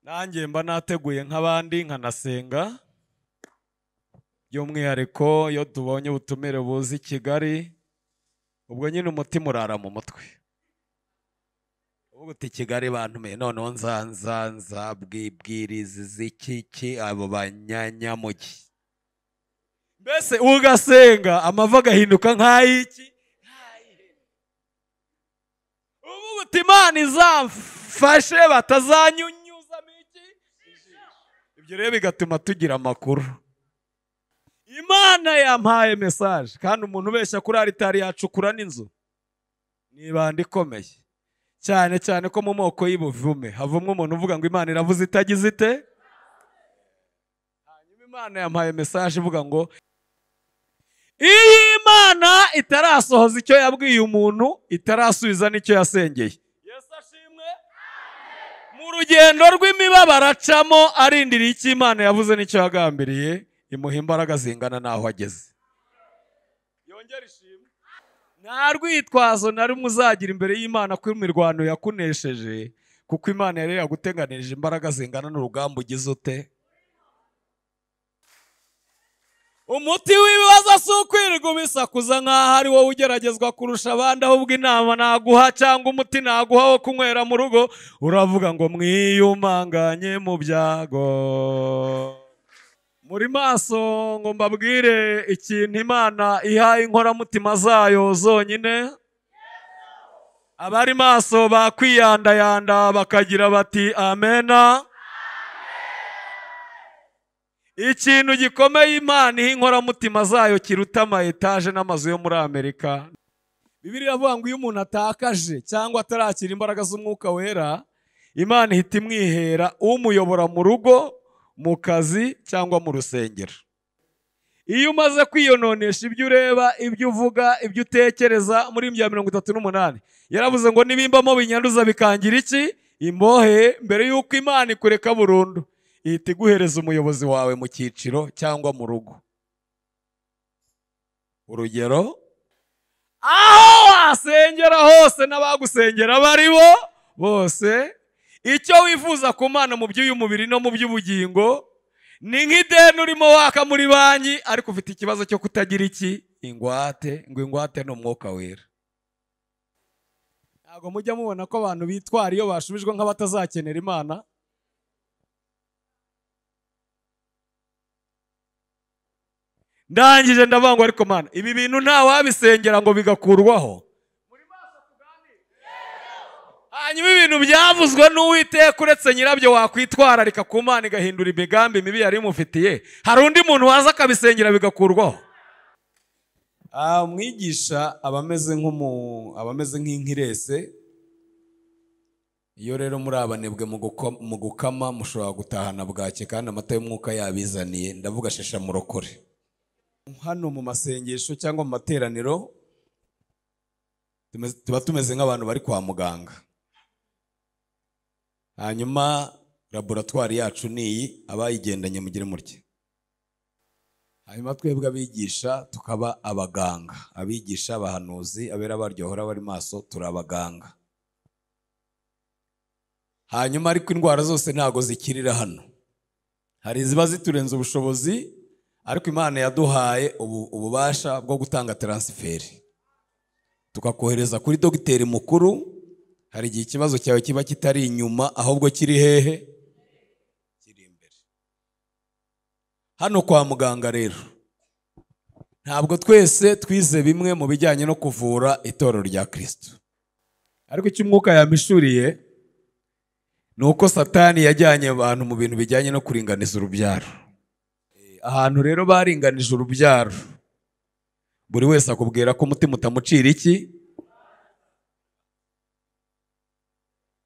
nanjye mba nateguye nk'abandi nkanasenga by'umwihariko iyo tubonye ubutumire buzi Kigali ubwo nyine umutima urara mu mutwe uvuga uti Kigali bantumiye noneho nza bwibwiriza z'iki abo banyanyamugi mbese ugasenga amava agahinduka nk'ayiki uvuga uti Imana izamfashe batazanyunyuzamo iki ibyo rero bigatuma tugira amakuru. Imana yampaye message kandi umuntu ubeshya kuri aritari yacukura n'inzu nibanda ikomeye cyane cyane ko mu moko y'ubuvume havumwe umuntu uvuga ngo Imana iravuze itagize ite. Hanyuma Imana yampaye message ivuga ngo iyi Imana itarasohoza icyo yabwiye umuntu itarasubiza n'icyo yasengeye. Yesu ashimwe. Mu rugendo rw'imibabaro acamo arindiriye icyo Imana yavuze n'icyo yagambiriye imuha imbaraga zingana naho ageze. Yongera ishimwe. Nta rwitwazo na rumwe uzagira imbere y'Imana ko imirwano yakunesheje kuko Imana yari yaguteganirije imbaraga zingana n'urugamba ugize ute. Umuti w'ibibazo si ukwirirwa ubisakuza nk'aho ari wowe ugeragezwa kurusha abandi ahubwo inama naguha cyangwa umuti naguha wo kunywera mu rugo uravuga ngo mwiyumanganye mu byago. Muri maso ngo mbabwire ikintu Imana ihaye inkoramutima zayo zonyine. Abari maso bakwiyandayanda bakagira bati amena. Ikintu gikomeye Imana iha inkoramutima zayo kiruta ama etaje n'amazu yo muri Amerika. Bibiliya iravuga ngo iyo umuntu atakaje cyangwa atarakira imbaraga z'umwuka wera Imana ihita imwihera umuyobora mu rugo, mu kazi cyangwa mu rusengero. Iyo umaze kwiyononesha ibyo ureba, ibyo uvuga, ibyo utekereza muri Yeremiya 38 yaravuze ngo nibimbamo binyanduza bikangira iki imbohe mbere yuko Imana ikureka burundu ihita iguhereza umuyobozi wawe mu cyiciro cyangwa mu rugo. Urugero aho wasengera hose n'abagusengera bari bo bose icyo wifuza ku Mana mu by'uyu mubiri no mu by'ubugingo ni nk'ideni urimo waka muri banki ariko ufite ikibazo cyo kutagira iki ingwate, ngo ingwate ni umwuka wera. Ntabwo mujya mubona ko abantu bitwara iyo bashubijwe nk'abatazakenera Imana. Ndangije ndavuga ngo ariko Mana ibi bintu nta wabisengera ngo bigakurwaho. Hanyuma ibintu byavuzwe n'Uwiteka uretse nyirabyo wakwitwararika ku Mana igahindura imigambi mibi yari imufitiye, hari undi muntu waza akabisengera bigakurwaho? Umwigisha abameze nk'inkirese. Iyo rero muri abanebwe mu gukama mushobora gutahana bwake kandi amata y'umwuka yabizaniye, ndavuga shesha murokore. Hano mu masengesho cyangwa mu materaniro tuba tumeze nk'abantu bari kwa muganga. Hanyuma laboratwari yacu niyi abayigendanye mugire mutye. Hanyuma twebwe abigisha tukaba abaganga, abigisha abahanuzi abera baryohora bari maso turabaganga. Hanyuma ariko indwara zose ntago zikirira hano, hari iziba ziturenze ubushobozi ariko Imana yaduhaye ububasha bwo gutanga transferi tukakohereza kuri dogiteri mukuru. Hari igihe ikibazo cyawe kiba kitari inyuma ahubwo kiri hehe? Kiri imbere. Hano kwa muganga rero ntabwo twese twize bimwe mu bijyanye no kuvura itorero rya Kristo, ariko icyo umwuka yamishuriye ni uko Satani yajyanye abantu mu bintu bijyanye no kuringaniza urubyaro. Ahantu rero baringanije urubyaro buri wese akubwira ko umutima utamucira iki.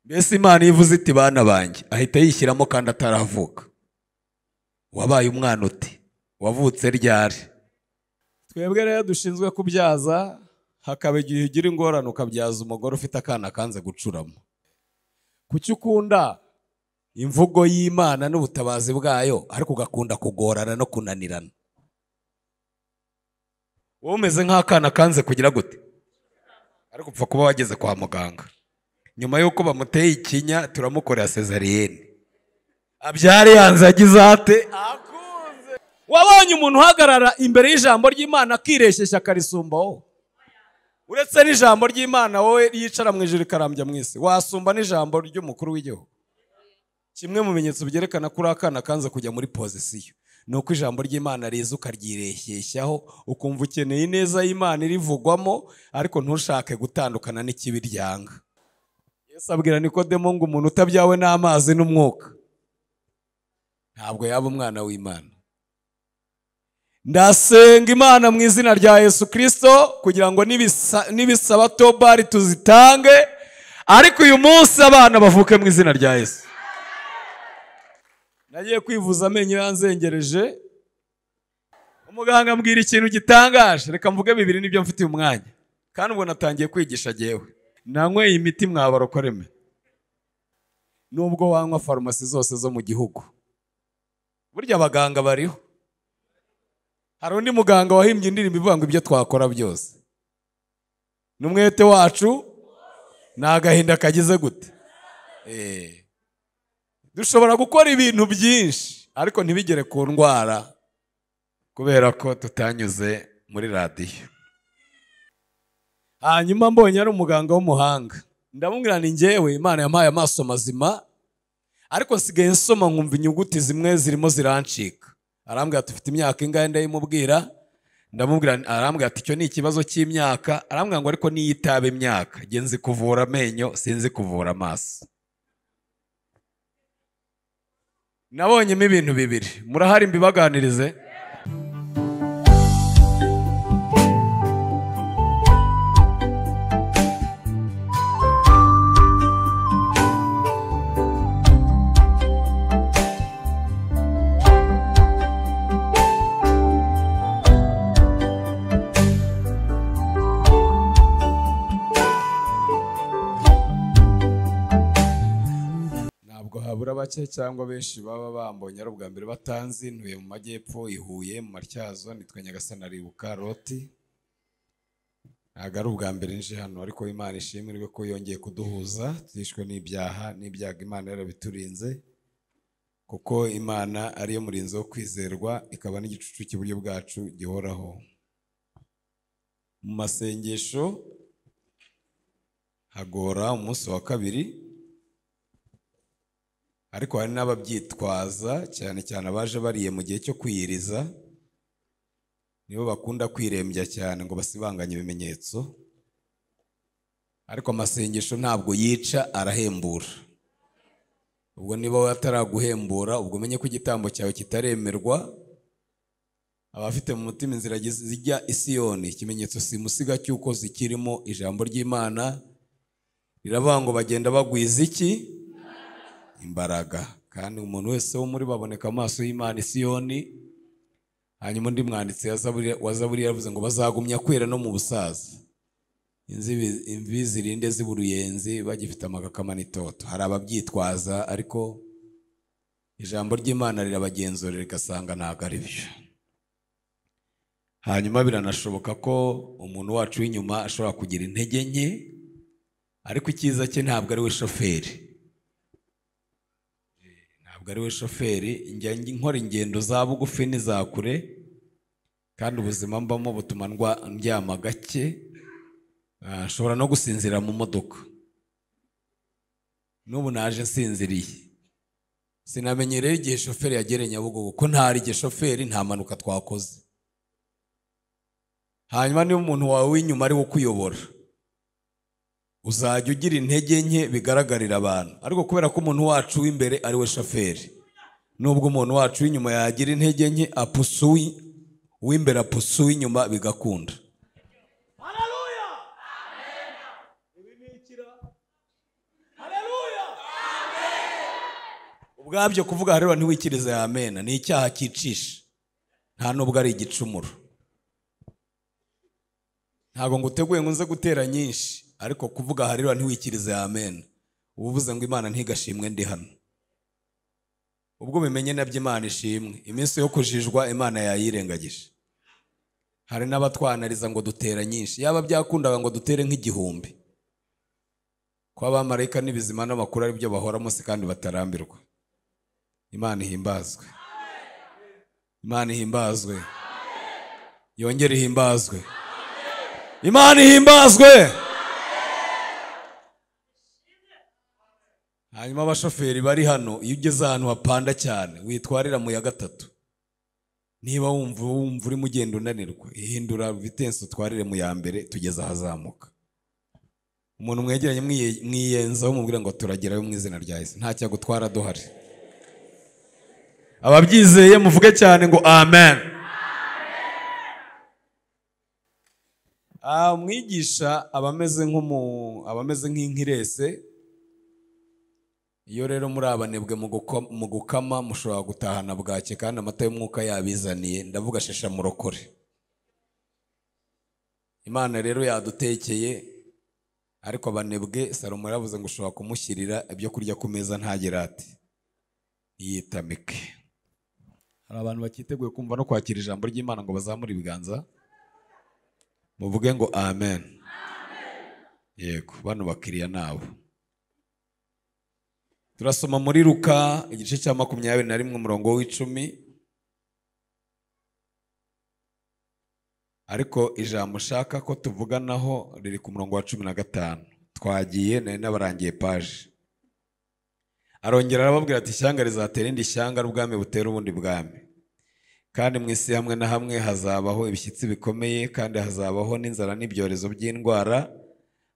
Mbese Imana ivuze iti bana banjye ahita yishyiramo kandi ataravuka. Wabaye umwana uti wavutse ryari? Twebwe rero dushinzwe kubyaza, hakaba igihe ugira ingorane ukabyaza umugore ufite akana kanze gucuramo. Kuki ukunda imvugo y'Imana n'ubutabazi bwayo ariko ugakunda kugorana no kunanirana? Wowe umeze nk'akana kanze kugira gute ariko upfa kuba wageze kwa muganga. Nyuma yuko bamuteye ikinya turamukorera cesarienne. abyare yanze agize ate akunze. Wabonye umuntu uhagarara imbere y'ijambo ry'Imana akireshyeshya akarisumbaho? Uretse n'ijambo ry'Imana wowe yicara mu ijuru ikarambya mu isi, wasumba n'ijambo ry'umukuru w'igihugu? Kimwe mu bimenyetso byerekana ko uri akana kanze kujya muri pozisiyo ni uko ijambo ry'Imana riza ukaryireshyeshyaho, ukumva ukeneye ineza y'Imana irivugwamo, ariko ntushake gutandukana n'ikibi ryanga. Yesu abwira Nikodemo ngo umuntu utabyawe n'amazi n'umwuka ntabwo yaba umwana w'Imana. Ndasenga Imana mu izina rya Yesu Kristo kugira ngo nibisaba tobari tuzitange, ariko uyu munsi abana bavuke mu izina rya Yesu. Nagiye kwivuza amenyo yanzengereje, umuganga ambwira ikintu gitangaje, reka mvuge bibiri nibyo mfitiye umwanya, kandi ubwo natangiye kwigisha jewe. Nanyweye imiti mwabarokoreme, nubwo wanywa farumasi zose zo mu gihugu, burya abaganga bariho. Hari undi muganga wahimbye indirimbo ivuga ngo ibyo twakora byose n'umwete wacu n'agahinda kagize gute. Dushobora gukora ibintu byinshi ariko ntibigere ku ndwara kubera ko tutanyuze muri radiyo. Hanyuma mbonye ari umuganga w'umuhanga, ndamubwira ni njyewe Imana yampaye amaso mazima, ariko nsigaye nsoma nkumva inyuguti zimwe zirimo zirancika. Arambwira ati ufite imyaka ingahe? Ndayimubwira, ndamubwira, arambwira ati icyo ni ikibazo cy'imyaka. Arambwira ngo ariko niyitaba imyaka, nge nzi kuvura amenyo sinzi kuvura amaso. Nabonyemo ibintu bibiri, murahari mbibaganirize? Habura bake cyangwa benshi baba bambonye ari ubwa mbere batanzi. Ntuye mu majyepfo, i Huye mu Matyazo, nitwa Nyagasani Aribuka Loti. Ntabwo ari ubwa mbere nje hano, ariko Imana ishimirwe ko yongeye kuduhuza, twishwe n'ibyaha n'ibyago Imana yarabiturinze, kuko Imana ariyo murinzi wo kwizerwa, ikaba n'igicucu cy'iburyo bwacu gihoraho. Mu masengesho hagora umunsi wa kabiri, ariko hari n'ababyitwaza, cyane cyane abaje bariye mu gihe cyo kwiyiriza, nibo bakunda kwirembya cyane ngo basibanganye ibimenyetso. Ariko amasengesho ntabwo yica, arahembura. Ubwo niba wataraguhembura, ubwo umenye ko igitambo cyawe kitaremerwa. Abafite mu mutima inzira zijya i Siyoni, ikimenyetso simusiga cy'uko zikirimo ijambo ry'Imana, riravuga ngo bagenda bagwiza iki? Imbaraga. Kandi umuntu wese wo muri baboneka amaso y'Imana i Siyoni. Hanyuma undi mwanditsi wa Zaburi yavuze ngo bazagumya kwera no mu busaza, imvi zirinde z'uruyenzi bagifite amagakama n'itoto. Hari ababyitwaza, ariko ijambo ry'Imana rirabagenzurira rigasanga ntabwo ari byo. Hanyuma biranashoboka ko umuntu wacu w'inyuma ashobora kugira intege nke, ariko icyiza cye ntabwo ari we shoferi. Ari we shoferi. Njya nkora ingendo za bugufi n'iza kure, kandi ubuzima mbamo butuma ndyama gake. Nshobora no gusinzira mu modoka. N'ubu naje nsinziriye. Sinamenyereye igihe shoferi yagereye Nyabugogo, ko ntari igihe shoferi nta manuka twakoze. Hanyuma niba umuntu wawe w'inyuma ari wo kuyobora, uzajya ugira intege nke bigaragarira abantu, ariko kubera ko umuntu wacu w'imbere ari we shoferi, nubwo umuntu wacu w'inyuma yagira intege nke, apusuye uw'imbere apusuye inyuma bigakunda. Haleluya! Amen. Ibi ni ikira. Haleluya! Amen. Ubwabyo kuvuga haleluya ntiwikirize amen ni icyaha cyicisha, nta nubwo ari igicumuro. Ntabwo nguteguye ngo nze gutera nyinshi, ariko kuvuga haleluya ntiwikirize amen uvuze ngo Imana ntigashimwe ndi hano. Ubwo bimenye nabyo Imana ishimwe, iminsi yo kujijwa Imana yayirengagije. Hari n'abatwanariza ngo dutera nyinshi, yaba byakundaga ngo dutere nk'igihumbi, ko abamarayika n'ibizima n'amakuru ari byo bahoramo se kandi batarambirwa. Imana ihimbazwe. Imana ihimbazwe. Yongere ihimbazwe. Imana ihimbazwe. Hanyuma abashoferi bari hano, iyo ugeze ahantu hapanda cyane witwarira mu ya gatatu. Niba wumva uri mugenda unanirwa, ihindura vitesse utwarire mu ya mbere tugeze ahazamuka. Umuntu mwegeranye mwiyenzaho mubwira ngo turagerayo mu izina rya Yesu. Nta cyagutwara duhari. Ababyizeye muvuge cyane ngo amen. Umwigisha abameze nk'inkirese. Iyo rero muri abanebwe mu gukama mushobora gutahana bwake kandi amata y'umwuka yabizaniye, ndavuga shesha murokore. Imana rero yadutekeye, ariko abanebwe Salomo yaravuze ngo ushobora kumushyirira ibyo kurya ku meza ntagire ati yitamike. Hari abantu bakiteguye kumva no kwakira ijambo ry'Imana ngo bazamure ibiganza muvuge ngo amen. Yego, bano bakiriya nabo. Turasoma muri Luka igice cya 21 umurongo w'10. Ariko ijambo ushaka ko tuvuganaho riri ku murongo wa 15. Twagiye nari nabarangiye page. Arongera arababwira ati ishyanga rizatera indi shyanga, ubwami butera ubundi bwami. Kandi mu isi hamwe na hamwe hazabaho ibishyitsi bikomeye, kandi hazabaho n'inzara n'ibyorezo by'indwara,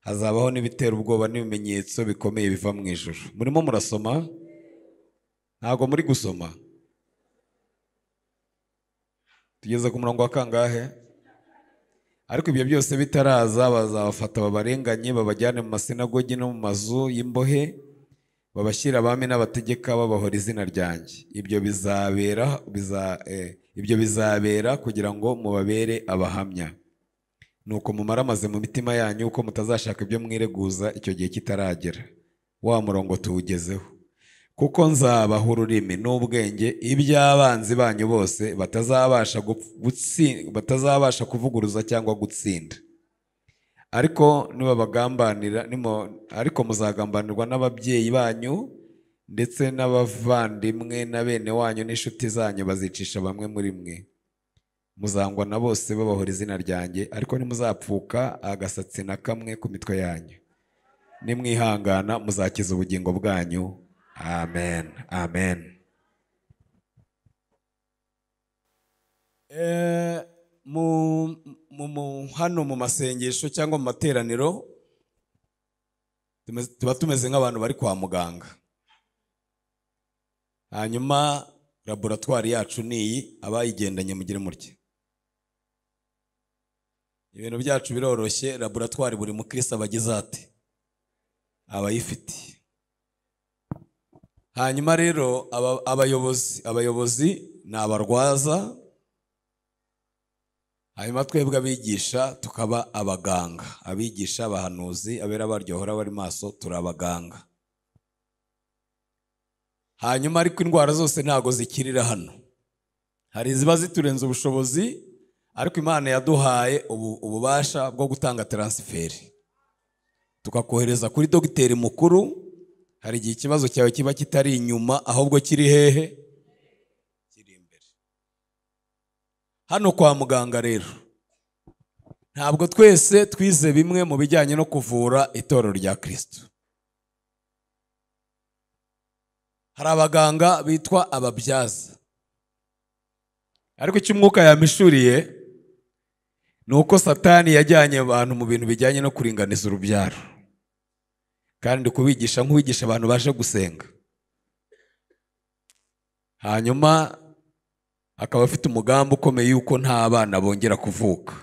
hazabaho n'ibitera ubwoba n'ibimenyetso bikomeye biva mu ijuru. Murimo murasoma? Ntago muri gusoma? Tugeze ku murongo wa kangahe? Ariko ibyo byose bitaraza bazabafata babarenganye, babajyane mu masinagogi no mu mazu y'imbohe, babashyira abami n'abategeka babahora izina ryanjye. Ibyo bizabera kugira ngo mubabere abahamya. Nuko mumaramaze mu mitima yanyu uko mutazashaka ibyo mwireguza icyo gihe kitaragera. Wa murongo tuwugezeho. Kuko nzabaha ururimi n'ubwenge iby'abanzi banyu bose batazabasha kuvuguruza cyangwa gutsinda. Ariko muzagambanirwa n'ababyeyi banyu ndetse n'abavandimwe na bene wanyu n'inshuti zanyu bazicisha bamwe muri mwe. Muzangwa na bose babahora izina ryanjye, ariko ntimuzapfuka agasatsi na kamwe ku mitwe yanyu. Nimwihangana muzakiza ubugingo bwanyu. Amen. Amen. Hano mu masengesho cyangwa mu materaniro tuba tumeze nk'abantu bari kwa muganga. Hanyuma laboratwari yacu niyi, abayigendanye mugire mutya. Ibintu byacu biroroshye, laboratwari buri mukristo abagize ati abayifite. Hanyuma rero abayobozi ni abarwaza, hanyuma twebwe abigisha tukaba abaganga. Abigisha, abahanuzi, abera baryohora bari maso, turi abaganga. Hanyuma ariko indwara zose ntago zikirira hano. Hari iziba ziturenze ubushobozi, ariko Imana yaduhaye ububasha bwo gutanga transferi, tukakohereza kuri dogiteri mukuru. Hari igihe ikibazo cyawe kiba kitari inyuma, ahubwo kiri hehe? Kiri imbere. Hano kwa muganga rero ntabwo twese twize bimwe mu bijyanye no kuvura itorero rya Kristo. Hari abaganga bitwa ababyaza, ariko icyo umwuka yamishuriye ni uko Satani yajyanye abantu mu bintu bijyanye no kuringaniza urubyaro, kandi kubigisha nk'uwigisha abantu baje gusenga. Hanyuma akaba afite umugambi ukomeye yuko nta bana bongera kuvuka.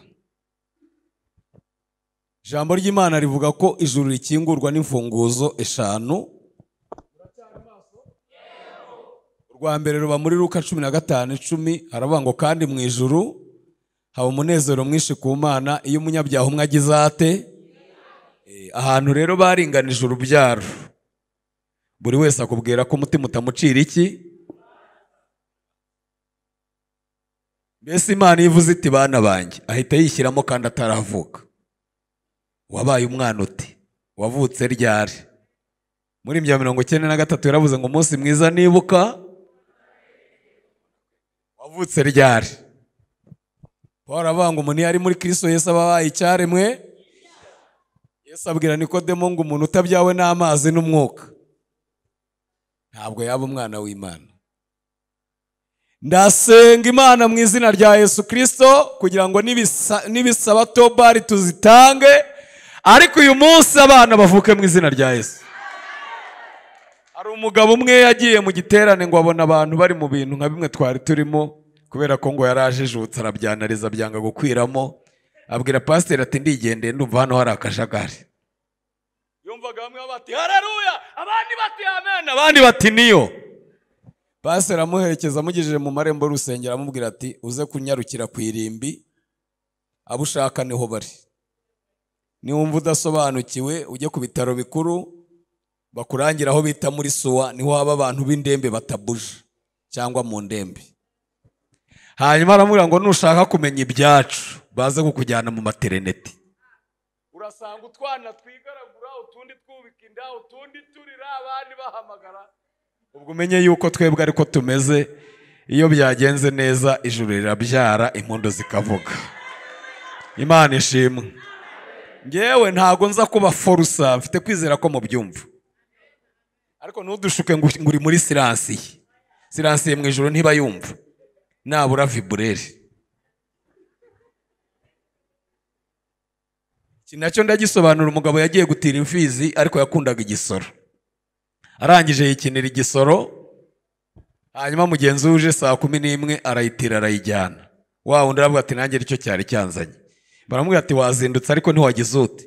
Ijambo ry'Imana rivuga ko ijuru rikingurwa n'imfunguzo 5. Urwa mbere ruba muri Luka 15:10. Haravuga ngo kandi mu ijuru haba umunezero mwinshi ku Mana iyo umunyabyaha umwe agize ate. Ahantu rero baringanije urubyaro, buri wese akubwira ko umutima utamucira iki. Mbese Imana ivuze iti bana banjye, ahita yishyiramo kandi ataravuka. Wabaye umwana uti? Wavutse ryari? Muri 1993 yaravuze ngo umunsi mwiza nibuka wavutse ryari? Paul avuga ngo umuntu yari muri Kristo Yesu aba abaye icyaremwe. Yesu abwira Nikodemo ngo umuntu utabyawe n'amazi n'umwuka ntabwo yaba umwana w'Imana. Ndasenga Imana mu izina rya Yesu Kristo kugira ngo nibisaba tobari tuzitange, ariko uyu munsi abana bavuke mu izina rya Yesu. Hari umugabo umwe yagiye mu giterane ngo abona abantu bari mu bintu nka bimwe twari turimo, kubera ko ngo yarajijutse arabyanariza byanga gukwiramo, abwira pasiteri ati ndigendeye ndumva hano hari akajagari. Yumvaga bamwe bati haleluya, abandi bati amen, abandi bati niyo. Pasiteri amuherekeza amugejeje mu marembo y'urusengero amubwira ati uze kunyarukira ku irimbi, abo ushaka niho bari. Niwumva udasobanukiwe ujye ku bitaro bikuru bakurangira aho bita muri Suwa, niho haba abantu b'indembe batabuje cyangwa mu ndembe. Hanyuma aramubwira ngo nushaka kumenya ibyacu baze kukujyana mu maternity. Urasanga utwana twigaragura, utundi twubika inda, utundi turira, abandi bahamagara. Ubwo umenye yuko twebwe ariko tumeze, iyo byagenze neza ijuru rirabyara impundu zikavuga. Imana ishimwe. Ngewe ntago nza kuba forusa, mfite kwizera ko mu byumva. Ariko ntudushuke ngo uri muri siransiye. Siransiye mu ijuru ntiba yumva, nabura vibureri. Iki nacyo ndagisobanura. Umugabo yagiye gutira imfizi ariko yakundaga igisoro, arangije yikinira igisoro, hanyuma mugenzi uje saa 11 arayitira arayijyana. Wa wundi aravuga ati nanjye icyo cyari cyanzanye. Baramubwira ati wazindutse ariko ntiwagize ute.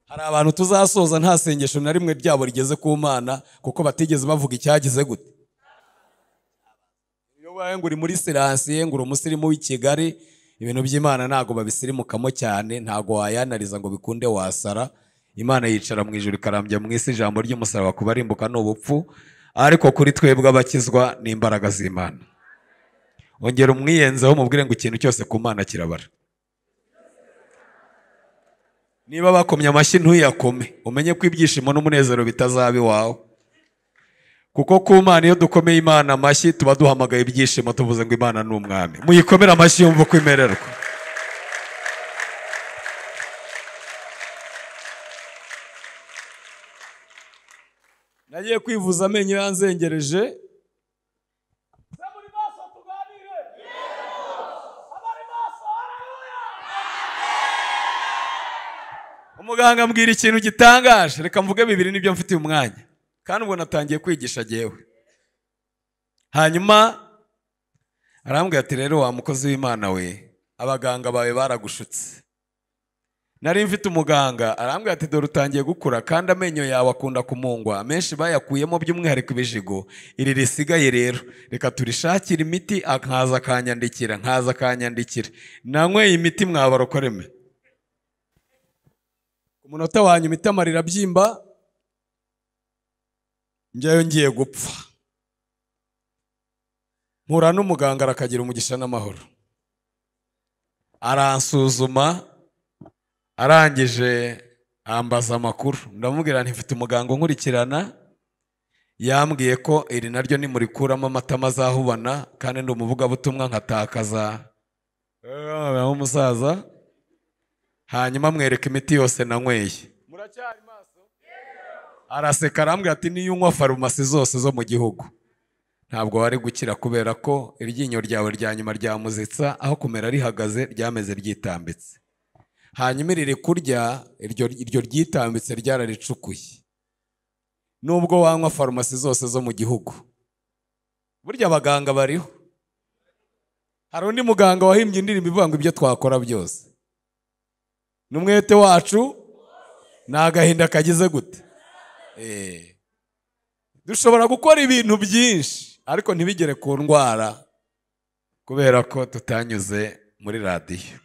Hari abantu tuzasoza nta sengesho na rimwe ryabo rigeze ku Mana kuko batigeze bavuga icyagize gute. Iyo waye ngo uri muri siransiye, ngo uri umusirimu w'i Kigali, ibintu by'Imana ntago babisirimukamo cyane, ntago wayanariza ngo bikunde wasara. Imana yicara mu ijuru ikarambya mu isi, ijambo ry'umusaraba kubarimbuka n'ubupfu, ariko kuri twebwe abakizwa n'imbaraga z'Imana. Ongera umwiyenzeho mubwire ngo ikintu cyose ku Mana kirabara. Niba bakomye amashyi ntuyakome, umenye ko ibyishimo n'umunezero bitazaba iwawe. Kuko ku Mana iyo dukomeye Imana amashyi tuba duhamagaye ibyishimo, tuvuze ngo Imana ni umwami. Muyikomere amashyi yumva uko imererwa. Nagiye kwivuza amenyo yanzengereje. Umuganga ambwira ikintu gitangaje, reka mvuge bibiri nibyo mfitiye umwanya, kandi ubwo natangiye kwigisha jewe. Hanyuma arambwira ati rero wa mukozi w'Imana we, abaganga bawe baragushutse. Nari mfite umuganga arambwira ati dore utangiye gukura kandi amenyo yawe akunda kumungwa, menshi bayakuyemo by'umwihariko ibijigo, iri risigaye rero reka turishakira imiti. Nkaza akanyandikira, nanyweye imiti mwabarokoreme. Umunota wanyu itama rirabyimba, njyayo ngiye gupfa. Mpura n'umuganga arakagira umugisha n'amahoro, aransuzuma, arangije ambaza amakuru. Ndamubwira nti mfite umuganga unkurikirana, yambwiye ko iri naryo nimurikuramo amatama azahubana, kandi ndi umuvugabutumwa nkatakaza umusaza. Hanyuma mwereka imiti yose nanyweye. Muracyari maso? Araseka arambwira ati niyo unywa farumasi zose zo mu gihugu ntabwo wari gukira, kubera ko iryinyo ryawe rya nyuma ryamuzitsa, aho kumera rihagaze ryameze ryitambitse. Hanyuma riri kurya, iryo ryitambitse ryararicukuye. Nubwo wanywa farumasi zose zo mu gihugu, burya abaganga bariho. Hari undi muganga wahimbye indirimbo ivuga ngo ibyo twakora byose n'umwete wacu n'agahinda kagize gute. Dushobora gukora ibintu byinshi ariko ntibigere ku ndwara, kubera ko tutanyuze muri radiyo.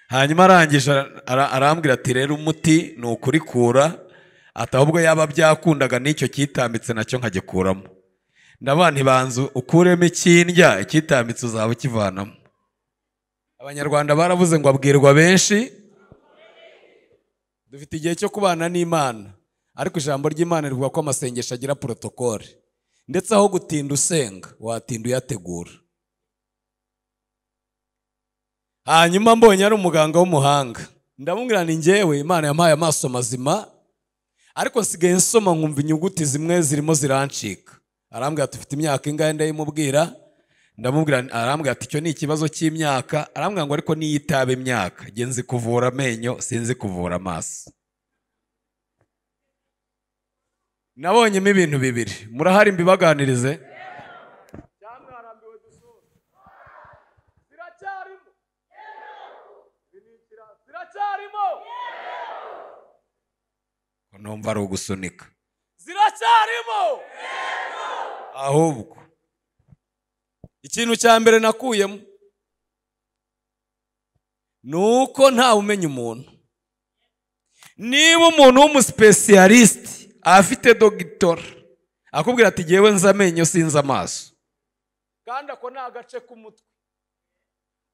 Hanyuma arangije arambwira ati rero umuti ni ukurikura, ati ahubwo yaba byakundaga n'icyo kitambitse nacyo nkagikuramo. Ndabana ntibanzu ukuremo ikindya, ikitambitse uzaba ukivanamo. Abanyarwanda baravuze ngo abwirwa benshi. Dufite igihe cyo kubana n'Imana, ariko ijambo ry'Imana rivuga ko amasengesho agira protokole. ndetse aho gutinda usenga watinda uyategura. Hanyuma mbonye ari umuganga w'umuhanga, ndamubwira ni njyewe Imana yampaye amaso mazima, ariko nsigaye nsoma nkumva inyuguti zimwe zirimo zirancika. Arambwira ati ufite imyaka ingahe? Ndayimubwira, ndamubwira, arambwira ati icyo ni ikibazo cy'imyaka. Arambwira ngo ariko niyitaba imyaka, nge nzi kuvura amenyo sinzi kuvura amaso. Nabonyemo ibintu bibiri, murahari mbibaganirize? Numva ari ugusunika. Ziracyarimo. Ahubwo ikintu cya mbere nakuyemo nuko nta umenya umuntu. Niba umuntu w'umuspecialist afite doctor akubwira ati jewe nza amenyo sinza amaso, kandi ako ni agace k'umutwe,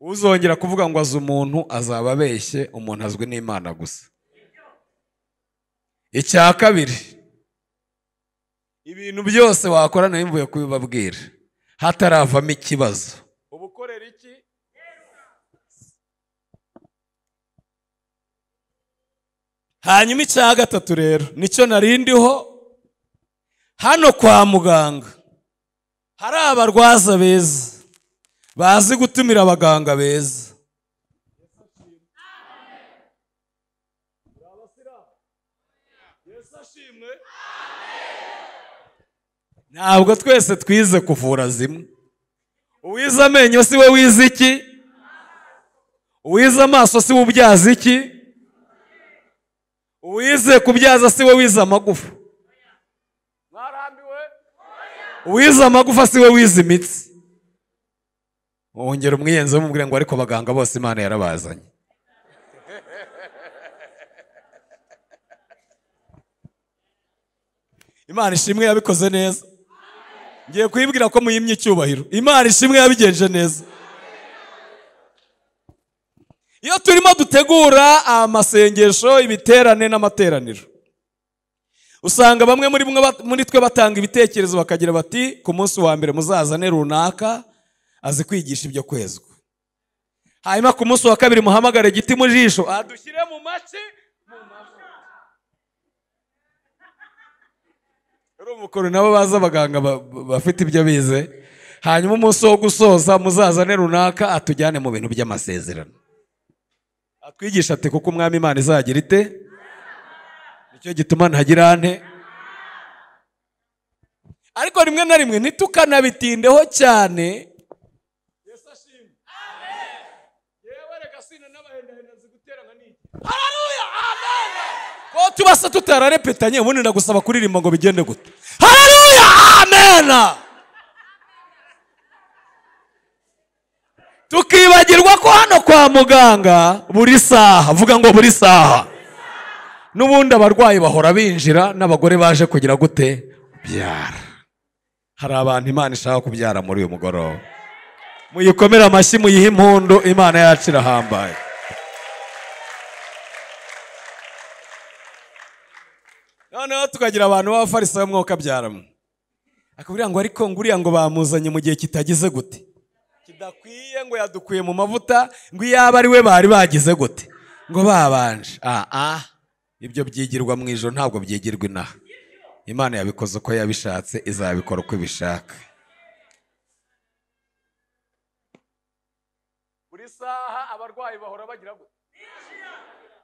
uzongera kuvuga ngo azi umuntu azaba abeshye. Umuntu azwi n'Imana gusa. Icya kabiri, ibintu byose wakora nari mvuye kubibabwira hataravamo ikibazo, ubu ukorera iki? Hanyuma icya gatatu rero nicyo narindiho. Hano kwa muganga hari abarwaza beza bazi gutumira abaganga beza. Ntabwo twese twize kuvura zimwe. Uwize amenyo si we wize iki? Uwize amaso si we ubyaza iki? Uwize kubyaza si we wize amagufa? Mwarambiwe? Uwize amagufa si we wize imitsi? Wongera umwiyenze umubwire ngo ariko abaganga bose Imana yarabazanye. Imana ishimwe yabikoze neza. Ngiye kwibwira ko muyimye icyubahiro. Imana ishimwe yabigenje neza. Iyo turimo dutegura amasengesho, ibiterane n'amateraniro, usanga bamwe muri twe batanga ibitekerezo bakagira bati ku munsi wa mbere muzazane runaka azi kwigisha ibyo kwezwa. Hanyuma ku munsi wa kabiri muhamagare igiti mu jisho adushyire mu maci umukuru nabo baza abaganga bafite ibyo bize. Hanyuma umunsi wo gusoza muzazane runaka atujyane mu bintu by'amasezerano, atwigisha ati kuko umwami Imana izagira ite, nicyo gituma ntagira nte. Ariko rimwe na rimwe ntitukanabitindeho cyane. Yesu ashimwe. Amen. Yewe reka sina n'abahenda ziguterana n'iki. Haleluya. Amen. Ko tubasa tutararepetanye ubundi ndagusaba kuririmba ngo bigende gute. Haleluya. Amen. Tukibagirwa ko hano kwa muganga buri saha, vuga ngo buri saha, n'ubundi abarwayi bahora binjira n'abagore baje kugira gute byara. Hari abantu Imana ishaka kubyara muri uyu mugoroba. Muyikomere amashyi, muyihe impundu. Imana yacu irahambaye. Noneho tukagira abantu b'abafarisayo mwuka byaramo, akubwira ngo ariko nguriya ngo bamuzanye mu gihe kitagize gute, kidakwiye, ngo yadukuye mu mavuta, ngo iyaba ari we bari bagize gute, ngo babanje. Ibyo byigirwa mu ijoro, ntabwo byigirwa inaha. Imana yabikoze uko yabishatse, izabikora uko ibishaka. Buri saha abarwayi bahora bagira gute,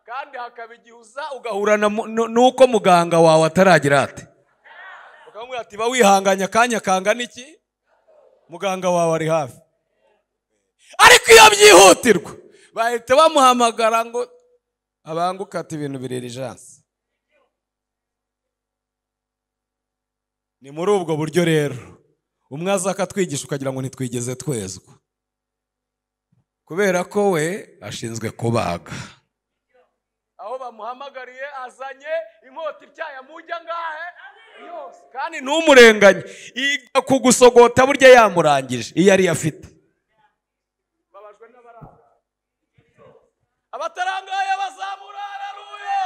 kandi hakaba igihe uza ugahura nuko muganga wawe ataragira ate, ukamubwira ati ba wihanganye akanya kangana iki, muganga wawe ari hafi. Ariko iyo byihutirwa bahita bamuhamagara ngo abanguka ati ibintu birera ijansi. Ni muri ubwo buryo rero umwe aza akatwigisha ukagira ngo ntitwigeze twezwa, kubera ko we ashinzwe kubaga. Aho bamuhamagariye azanye inkota ityaya mujya ngahe yose, kandi ntumurenganye, iga kugusogota burya yamurangije iyo ari afite. Babajwe n'abarangaye, abatarangaye bazamura. Haleluya.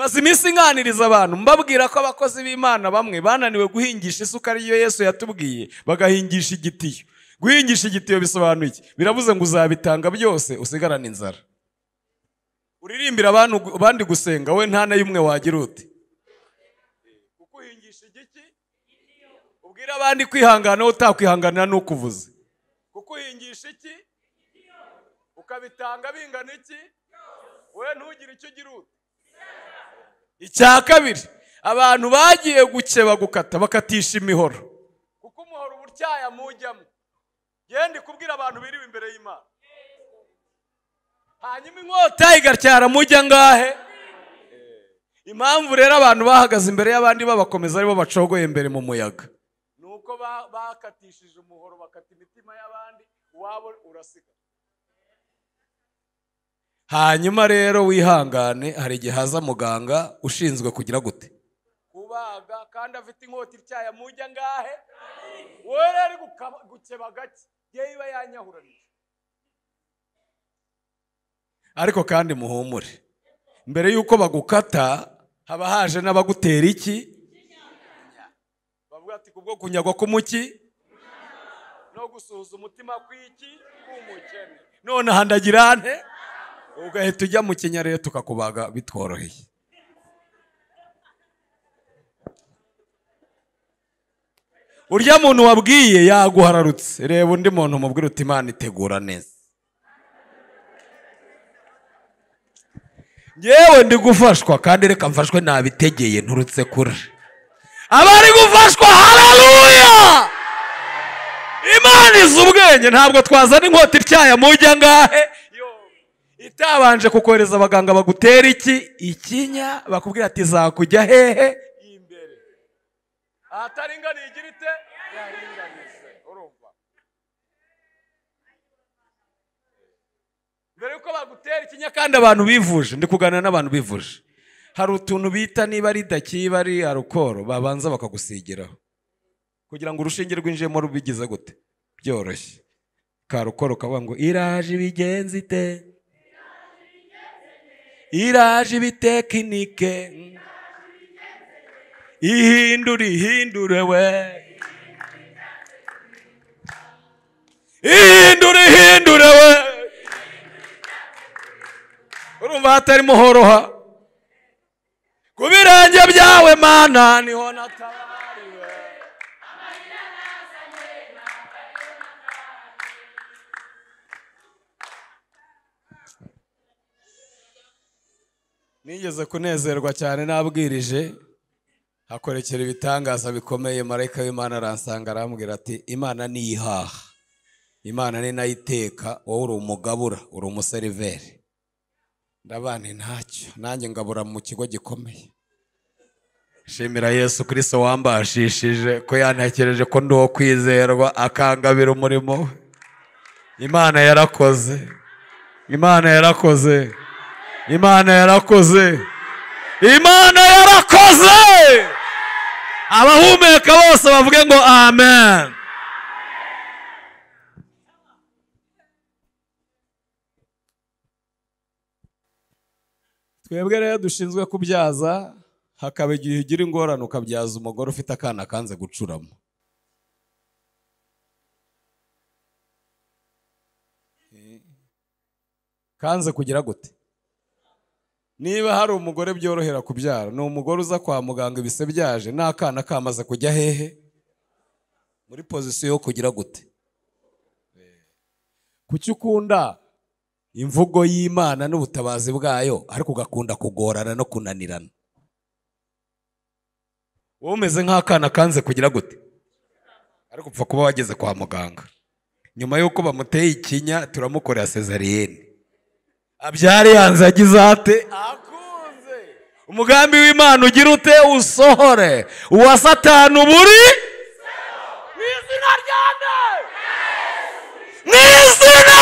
maze iminsi nganiriza abantu mbabwira ko abakozi b'Imana bamwe bananiwe guhingisha isuka ariyo Yesu yatubwiye bagahingisha igitiyo. Guhingisha igitiyo bisobanuye iki? Biravuze ngo uzabitanga byose usigarane inzara. Uririmbira abantu bandi gusenga we nta na yumwe wagira ute. Kuko uhingisha igiki? Ubwira abandi kwihangana utakwihanganira nukuvuze. Kuko uhingisha iki? Ukabitanga bingana iki? We ntugire icyo ugira ute. Icya kabiri, abantu bagiye gukeba gukata bakatisha imihoro. Kuko umuhoro uburyaya mujyamo. Yendi kubwira abantu biriwe imbere y'Imana. Hanyuma inkota igatyara mujya ngahe? Impamvu rero abantu bahagaze imbere y'abandi babakomeza aribo bacogoye imbere mu muyaga. Nuko bakatishije umuhoro bakata imitima y'abandi wabo urasiga. Hanyuma rero wihangane, hari igihe haza muganga ushinzwe kugira gute? Kubaga, kandi afite inkota ityaya mujya ngahe? Wowe rero gukeba gake ye iba yanyahuranije. Ariko kandi muhumure, mbere yuko bagukata haba haje n'abagutera iki? Bavuga ati kubwo kunyagwa k'umuki no gusuhuza umutima kw'iki? K'umukene. None handagira nte? Ugahita ujya mu kinyarere tukakubaga bitworoheye. Urya muntu wabwiye yaguhararutse. Reba undi muntu umubwira uti Imana itegura neza. Yewe ndi gufashwa kandi reka mfashwe nabitegeye nturutse kure. Abari gufashwa haleluya! Imana izi ubwenge, ntabwo twazana inkota ityaya mujya ngahe? Itabanje kukohereza abaganga bagutera iki? Ikinya, bakubwira ati zakujya hehe? Imbere. Ataringaniye igira ite? Yaringanize. Urumva? Mbere yuko bagutera ikinya kandi abantu bivuje, ndi kuganira n'abantu bivuje. Hari utuntu bita niba ari dakiba ari alukoro babanza bakagusigiraho. Kugira ngo urushinge rwinjiyemo rubigize gute? Byoroshye. Ka alukoro kavuga ngo iraje ibigenza ite? Iraje ibitekinike ihindure we ihindure we. Urumva hatarimo horoha? Ku birenge byawe Mana niho natabariwe. Nigeze kunezerwa cyane nabwirije hakorekera ibitangaza bikomeye. Marayika w'Imana aransanga arambwira ati Imana niyihaha, Imana ni nayiteka, wowe uri umugabura, uri umuseriveri. Ndabane ntacyo, nanjye ngabura mu kigo gikomeye. Shimira Yesu Kristo wambashishije ko yantekereje ko ndi uwo kwizerwa akangabira umurimo. Imana yarakoze, Imana yarakoze, Imana yarakoze, Imana yarakoze. Abahumeka bose bavuge ngo amen. Twebwe rero dushinzwe kubyaza, hakaba igihe ugira ingorane ukabyaza umugore ufite akana kanze gucuramo. Kanze kugira gute? Niba hari umugore byorohera kubyara, ni umugore uza kwa muganga ibise byaje n'akana kamaze kujya hehe? Muri pozisiyo yo kugira gute? Kuki ukunda imvugo y'Imana n'ubutabazi bwayo ariko ugakunda kugorana no kunanirana? Wowe umeze nk'akana kanze kugira gute? Ariko upfa kuba wageze kwa muganga. Nyuma yuko bamuteye ikinya turamukorera cesarienne. Abyari yanze agize ate? Akunze. Umugambi w'Imana ugira ute? Usohore. Uwa Satani buri n'izina ryande. N'izina.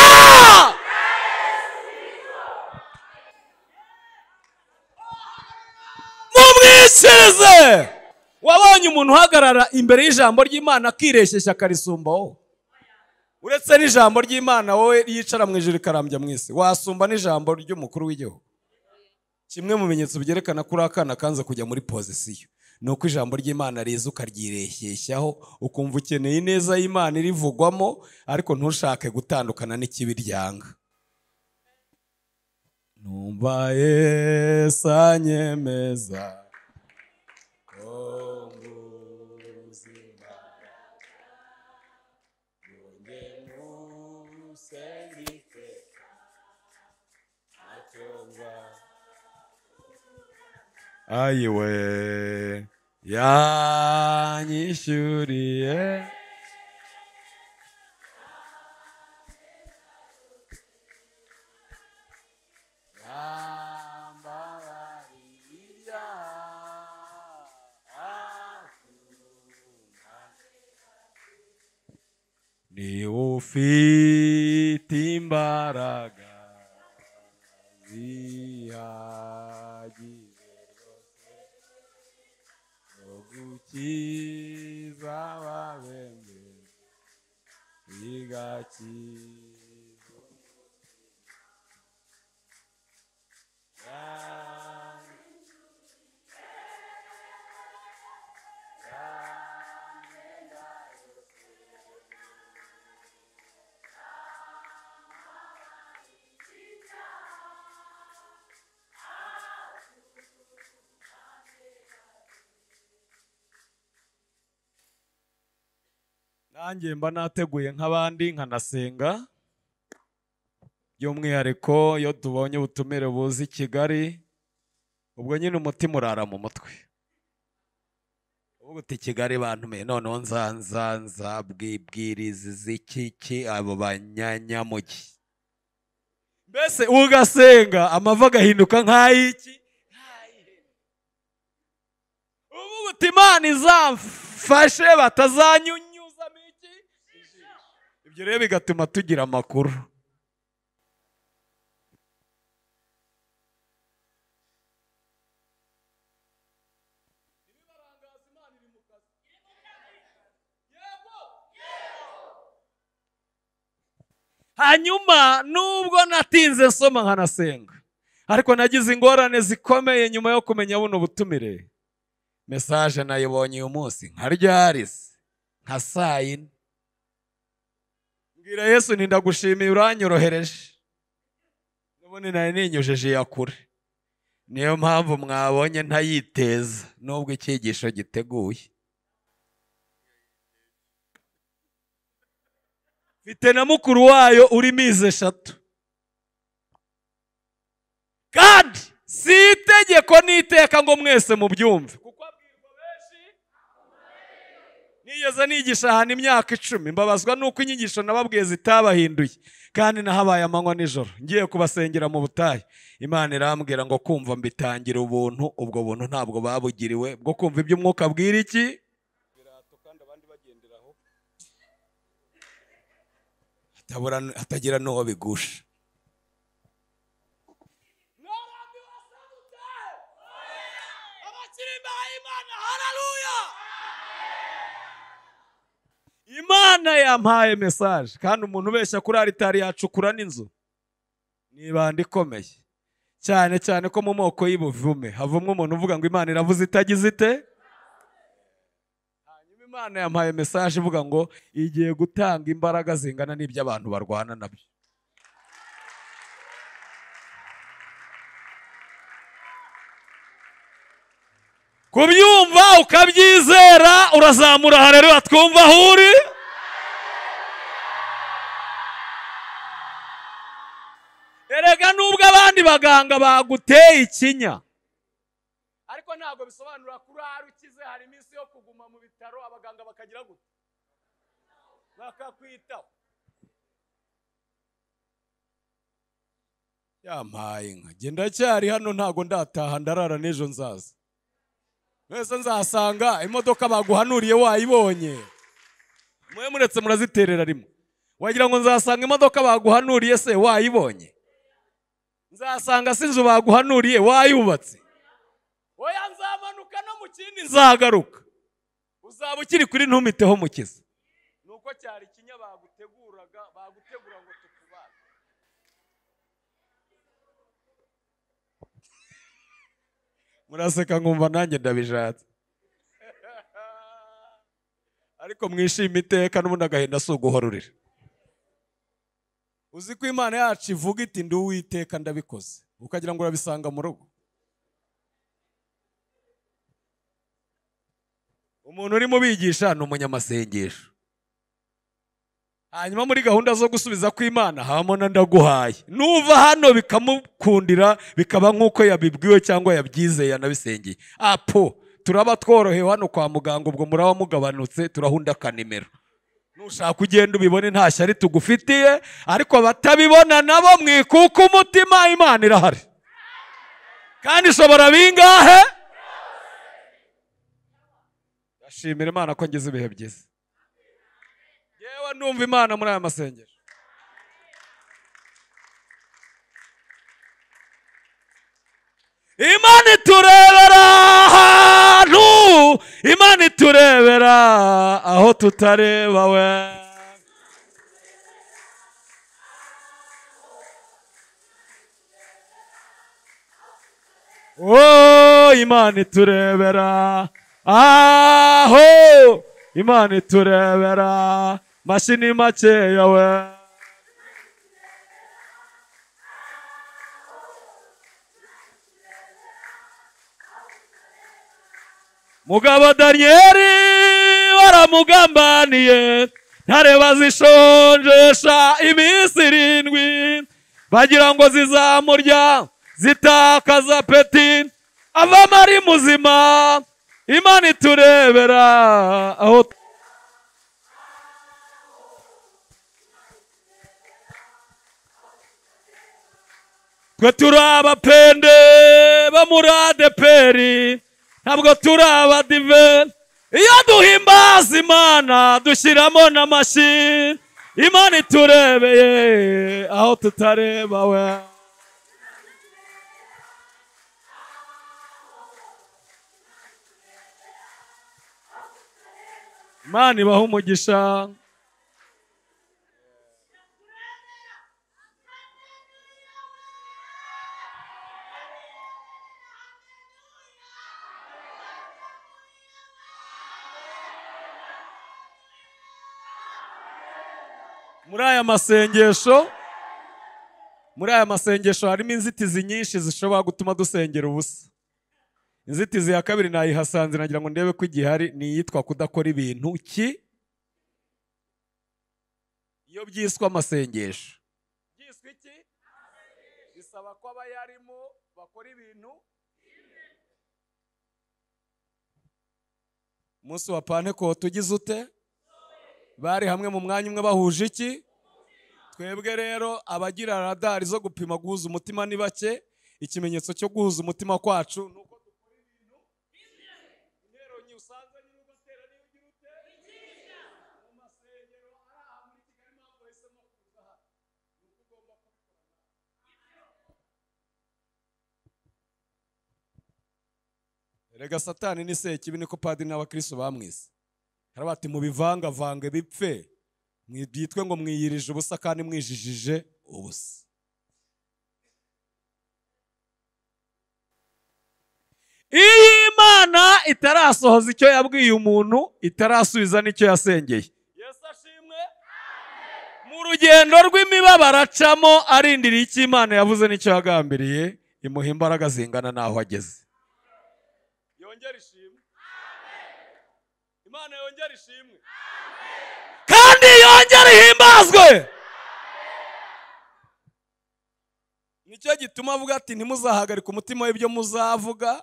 Mumwishyirize. Wabonye umuntu uhagarara imbere y'ijambo ry'Imana akireshyeshya akarisumbaho? Uretse n'ijambo ry'Imana wowe yicara mu ijuru ikarambya mu isi, wasumba n'ijambo ry'umukuru w'igihugu. kimwe mu bimenyetso byerekana ko uri akana kanze kujya muri pozisiyo ni uko ijambo ry'Imana riza ukaryireshyeshyaho ukumva ukeneye ineza y'Imana irivugwamo, ariko ntushake gutandukana n'ikibi ryanga. Numva Yesu anyemeza ayiwe yanyishyuriye ni ufite imbaraga zihagije gukiza ababembe bigakiza. Nanjye mba nateguye nk'abandi nkanasenga, by'umwihariko iyo tubonye ubutumire buza i Kigali, ubwo nyine umutima urara mu mutwe uvuga uti Kigali bantumiye, noneho nza bwibwiriza z'iki abo banyanyamugi, mbese ugasenga amavi agahinduka nk'ay'iki, uvuga uti Imana izamfashe batazanyunyuzamo iki. Ibyo rero bigatuma tugira amakuru. Hanyuma nubwo natinze nsoma nkanasenga, ariko nagize ingorane zikomeye nyuma yo kumenya buno butumire. Message nayibonye uyu munsi nkaryarize nka saa yine, mbwira Yesu nti ndagushimiye uranyorohereje, nubundi nari ninyujeje ya kure, niyo mpamvu mwabonye ntayiteza nubwo icyigisho giteguye. Mfite na mukuru wayo uri mize 3, kandi si itegeko n'iteka ngo mwese mubyumve, kuko abwirwa benshi. Nigeze nigisha ahantu imyaka 10, mbabazwa nuko inyigisho nababwiye zitabahinduye, kandi nahabaye amanywa nijoro ngiye kubasengera mu butayu. Imana irambwira ngo kumva mbitangira ubuntu, ubwo buntu ntabwo babugiriwe bwo kumva iby'umwuka abwira iki, kandi abandi bagenderaho hatagira n'uwo bigusha. Imana yampaye message, kandi umuntu ubeshya kuri aritari yacukura n'inzu n'ibandi ikomeye cyane cyane ko mu moko y'ubuvume havumwe umuntu uvuga ngo Imana iravuze itagize ite. Hanyuma Imana yampaye message ivuga ngo igiye gutanga imbaraga zingana n'ibyo abantu barwana nabyo. Kubyumva ukabyizera urazamura haleluya twumva aho uri. Erega nubwo abandi baganga baguteye ikinya, ariko ntabwo bisobanura kuri hari ukize. Hari iminsi yo kuguma mu bitaro abaganga bakagira gute, bakakwitaho. Yampaye inka genda cyari hano, ntago ndataha, ndarara n'ejo nzaza. Mwese nzasanga imodoka baguhanuriye wayibonye, mwe muretse muraziterera rimwe. Wagira ngo nzasanga imodoka baguhanuriye se wayibonye? Nzasanga sinzu baguhanuriye wayubatse? Oya, nzamanuka no mu kindi nzagaruka, uzaba ukiri kuri ntumiteho mukiza. Nuko cyari ikinya bagutegura ngo tukubane. muraseka nkumva nanjye ndabijatse ariko mwishime iteka n'ubundi agahinda si uguhorurira. Uzi ko Imana yacu ivuga iti ndi Uwiteka ndabikoze, ukagira ngo urabisanga mu rugo. Umuntu uri mu bigisha ni umunyamasengesho, hanyuma muri gahunda zo gusubiza kw'Imana habamo na ndaguhaye. Nuva hano bikamukundira bikaba nk'uko yabibwiwe cyangwa yabyizeye yanabisengeye, apo turaba tworohewe hano kwa muganga, ubwo muraba mugabanutse turahunda akanimero. Nushaka ugenda ubibone nta shyari tugufitiye, ariko abatabibona nabo mwikuka umutima, Imana irahari kandi ishobora bingahe. Ndashimira Imana ko ngize ibihe byiza. Yewe numva Imana muri aya masengesho. Imana iturebera ahantu, Imana iturebera aho tutareba we. Oh, Imana iturebera aho, Imana iturebera mashini makeya we. Mugabo Daniyeli baramugambaniye, ntare bazishonjesha iminsi 7, bagira ngo zizamurya zitakaza peti, avamo ari muzima. Imana iturebera aho twe turi abapende bo muri ADEPR, ntabwo turi abadive. Iyo duhimbaza Imana dushyiramo n'amashyi. Imana iturebeye aho tutareba we. Imana ibaha umugisha. Muri aya masengesho harimo inzitizi nyinshi zishobora gutuma dusengera ubusa. Inzitizi ya kabiri nayihasanze, nagira ngo ndebe ko igihari, ni iyitwa kudakora ibintu iyo byiswe amasengesho. Byiswe iki? Bisaba ko abayarimo bakora ibintu. Umunsi wa Pentekote ugize ute? Bari hamwe mu mwanya umwe bahuje iki? Twebwe rero abagira radari zo gupima guhuza umutima ni bake. Ikimenyetso cyo guhuza umutima kwacu nuko dukora ibintu intero nyusanze nyugatera niyo ugira ute mu masengero araha muri Kigali mpamvu yahisemo kuza hano nuko ugomba kubikora. Rega Satani ni sekibi, niko Padiri n'abakristo bamwise. Harabati mu bivangavange bipfe, mwibyitwe ngo mwiyirije ubusa kandi mwijijije ubusa. Iyo Imana itarasohoza icyo yabwiye umuntu, itarasubiza n'icyo yasengeye, Yesu ashimwe. Mu rugendo rw'imibabaro acamo arindiriye icyo Imana yavuze n'icyo yagambiriye, imuha imbaraga zingana n'aho ageze. Yongera ishimwe. Imana yongera ishimwe kandi yongera ihimbazwe. Nicyo gituma avuga ati ntimuzahagarike umutima w'ibyo muzavuga,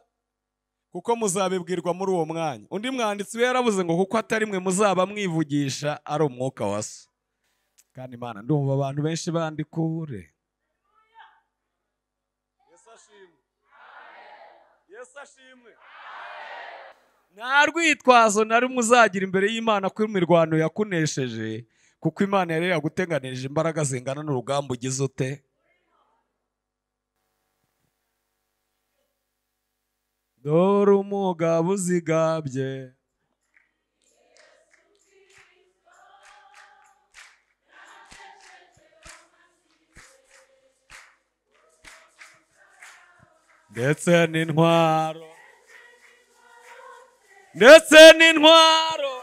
kuko muzabibwirwa muri uwo mwanya. Undi mwanditsi we yaravuze ngo kuko atari mwe muzaba mwivugisha, ari umwuka wa so. Kandi Imana ndumva abantu benshi bandikure. Yesu ashimwe. Yesu ashimwe. Nta rwitwazo na rumwe uzagira imbere y'Imana ko imirwano yakunesheje, kuko Imana yari yaguteganirije imbaraga zingana n'urugamba ugize ute. Dore umugabo uzigabye, ndetse n'intwaro ndetse n'intwaro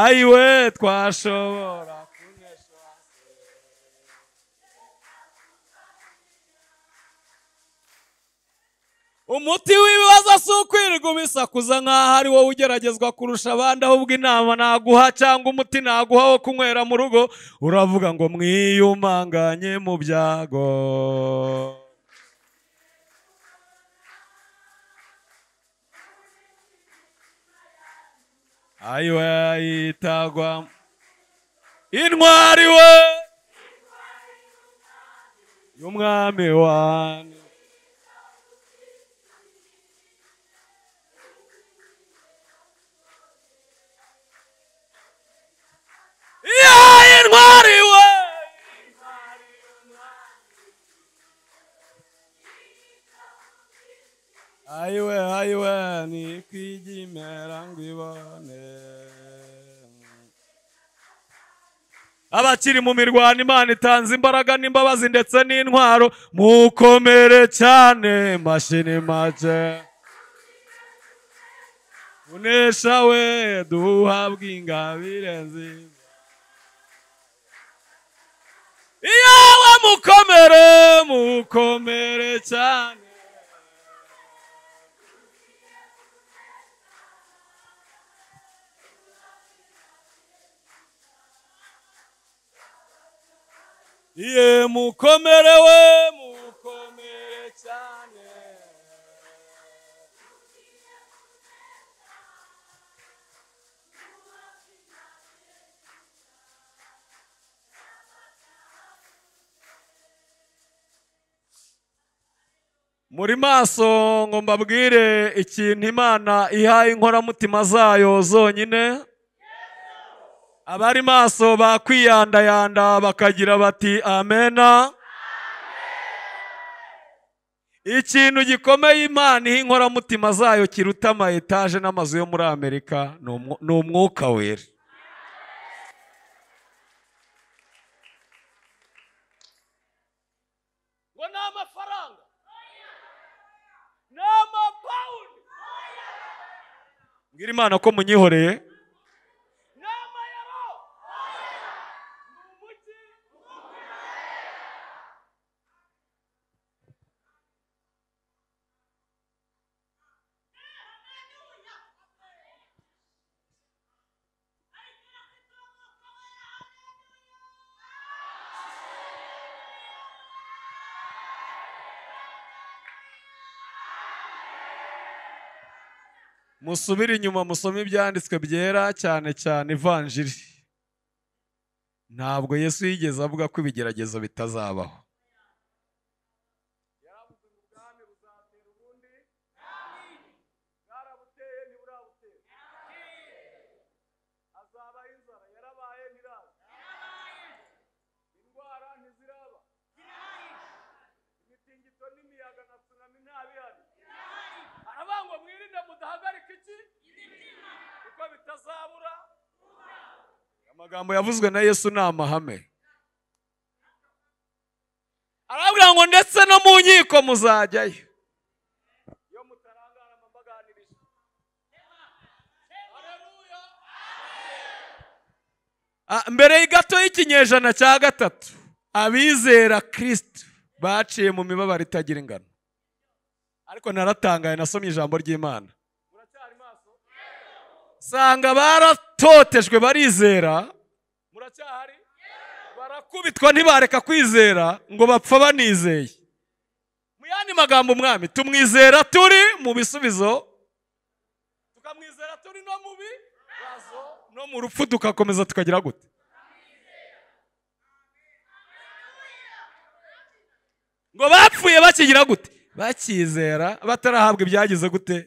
ayiwe twashobora kunesha. Umuti w'ibibazo si ukwirirwa ubisakuza nk'aho ari wowe ugeragezwa kurusha abandi, ahubwo inama naguha cyangwa umuti naguha wo kunywera mu rugo, uravuga ngo mwiyumanganye mu byago. ayiwe yitagwa intwari we y'umwami wanjye. intwari we ayiwe nikwigimera ngo ibone. abakiri mu mirwano Imana itanze imbaraga n'imbabazi ndetse n'intwaro, mukomere cyane mashini make unesha we duhabwe ingabire nziza. iyawe mukomere cyane. iye mukomere cyane. muri maso ngo mbabwire ikintu Imana ihaye inkoramutima zayo zonyine. abari maso bakwiyandayanda bakagira bati amena. ikintu gikomeye Imana iha inkoramutima zayo kiruta ama etaje n'amazu yo muri Amerika ni umwuka wera. ngo ni amafaranga, ni amapawundi. mbwira Imana ko munyihoreye. musubire inyuma musome ibyanditswe byera, cyane cyane ivanjiri. ntabwo Yesu yigeze avuga ko ibigeragezo bitazabaho. yaravuze ngo ubwami buzatera ubundi bwarabuteye ntiburabutera. hazabaho inzara, yarabaye ntiraba. indwara ntiziraba. imitingito n'imiyaga na tsunami ntabihari. aravuga ngo mwirinde mudahagarika iki kuko bitazabura. amagambo yavuzwe na Yesu ni amahame. aravuga ngo ndetse no mu nkiko muzajyayo iyo mutarangara mbaganirije. mbere gato y'ikinyejana cya gatatu abizera Kristo baciye mu mibabaro itagira ingano. ariko naratangaye nasomye ijambo ry'Imana. muracyari maso? sanga baratotejwe barizera. muracyahari? barakubitwa ntibareka kwizera ngo bapfa banizeye. mu yandi magambo umwami tumwizera turi mu bisubizo, tukamwizera turi no mu bibazo, no mu rupfu tugakomeza tukagira gute? ngo bapfuye bakigira gute? bakizera batarahabwa ibyagize gute?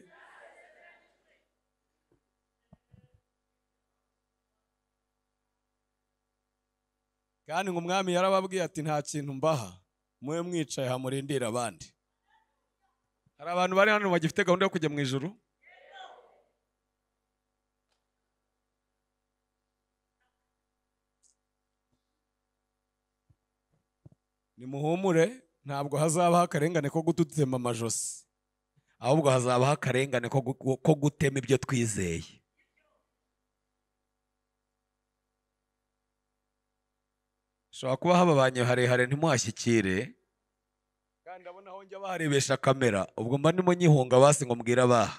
kandi ngo umwami yarababwiye ati nta kintu mbaha, mube mwicaye hamurindira abandi. hari abantu bari hano bagifite gahunda yo kujya mu ijuru. nimuhumure, ntabwo hazabaho akarengane ko gututema amajosi. ahubwo hazabaho akarengane ko gutema ibyo twizeye. Shobora kuba hababanye harehare ntimuhashyikire, kandi ndabona aho njya baharebesha kamera, ubwo mba ndimo nyihunga basi ngo mbwira abaha.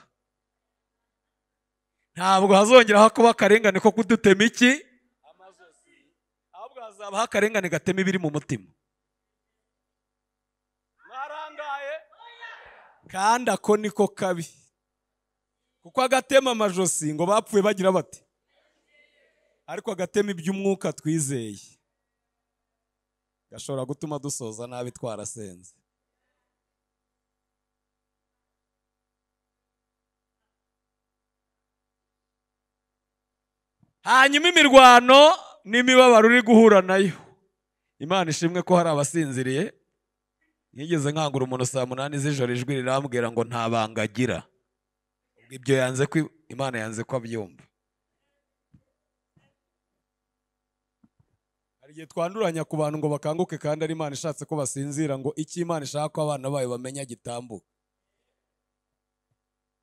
Ntabwo hazongeraho kuba akarengane ko kudutema iki amazosi, ahubwo hazabaho akarengane gatema ibiri mu mutima. Mwarangaye? Kandi ako niko kabi, kuko agatema amajosi ngo bapfuye bagira bati, ariko agatema iby'umwuka twizeye gashobora gutuma dusoza nabi twarasenze. Hanyuma imirwano n'imibabaro uri guhura nayo, Imana ishimwe ko hari abasinziriye. Nigeze nkangura umuntu saa 8 z'ijoro, ijwi rirambwira ngo nta banga agira. Ibyo yanze ko Imana yanze ko abyumva. Hari igihe twanduranya ku bantu ngo bakanguke, kandi ari Imana ishatse ko basinzira, ngo iki Imana ishaka ko abana bayo bamenya gitambuka.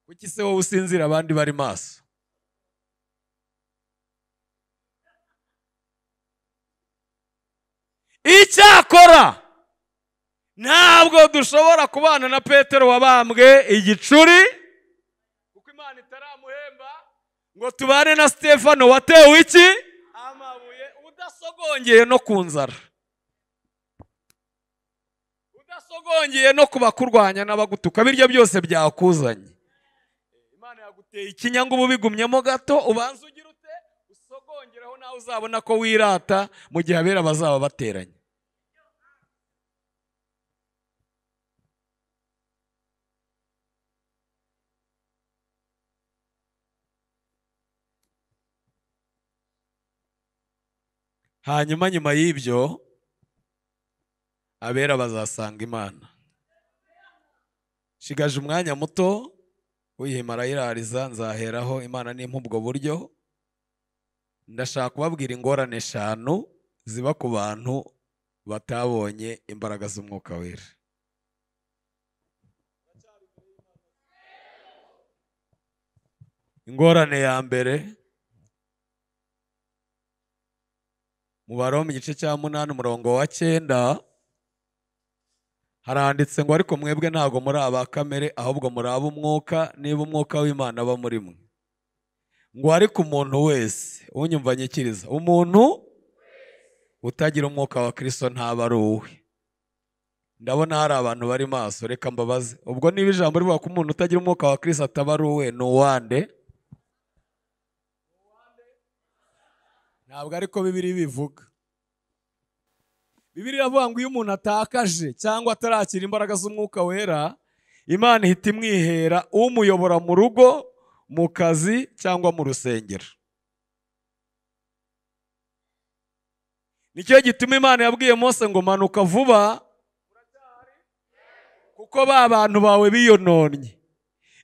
Kuki se wowe usinzira abandi bari maso? Icyakora ntabwo dushobora kubana na Petero wabambwe igicuri, kuko Imana itaramuhemba, ngo tubane na Stefano watewe iki amabuye, udasogongeye no ku nzara, udasogongeye no kubakurwanya n'abagutuka, birya byose byakuzanye. Imana yaguteye ikinya ngo ubu bigumyemo gato, ubanze ugira ute usogongeraho, nawe uzabona ko wirata mu gihe abera bazaba bateranye. Hanyuma nyuma y'ibyo abera bazasanga Imana. Shigaje umwanya muto uyihimara yirariza, nzaheraho Imana nimpa ubwo buryo. Ndashaka kubabwira ingorane 5 ziba ku bantu batabonye imbaraga z'umwuka wera. Ingorane ya mbere, mu Baroma igice cya 8 umurongo wa 9 haranditse ngo ariko mwebwe ntago muri aba kamere, ahubwo muri ab'umwuka, niba umwuka w'Imana aba muri mwe. Ngo ariko umuntu wese, unyumva nyikiriza, umuntu utagira umwuka wa Kristo ntaba ari uwe. Ndabona hari abantu bari maso, reka mbabaze, ubwo niba ijambo rivuga ko umuntu utagira umwuka wa Kristo ataba ari uwe, ni uwande? Ntabwo ariko Bibiliya bivuga. Bibiliya iravuga ngo iyo umuntu atakaje cyangwa atarakira imbaraga z'umwuka wera, Imana ihita imwihera umuyobora mu rugo, mu kazi cyangwa mu rusengero. Nicyo gituma Imana yabwiye Mose ngo manuka vuba, kuko ba bantu bawe biyononnye.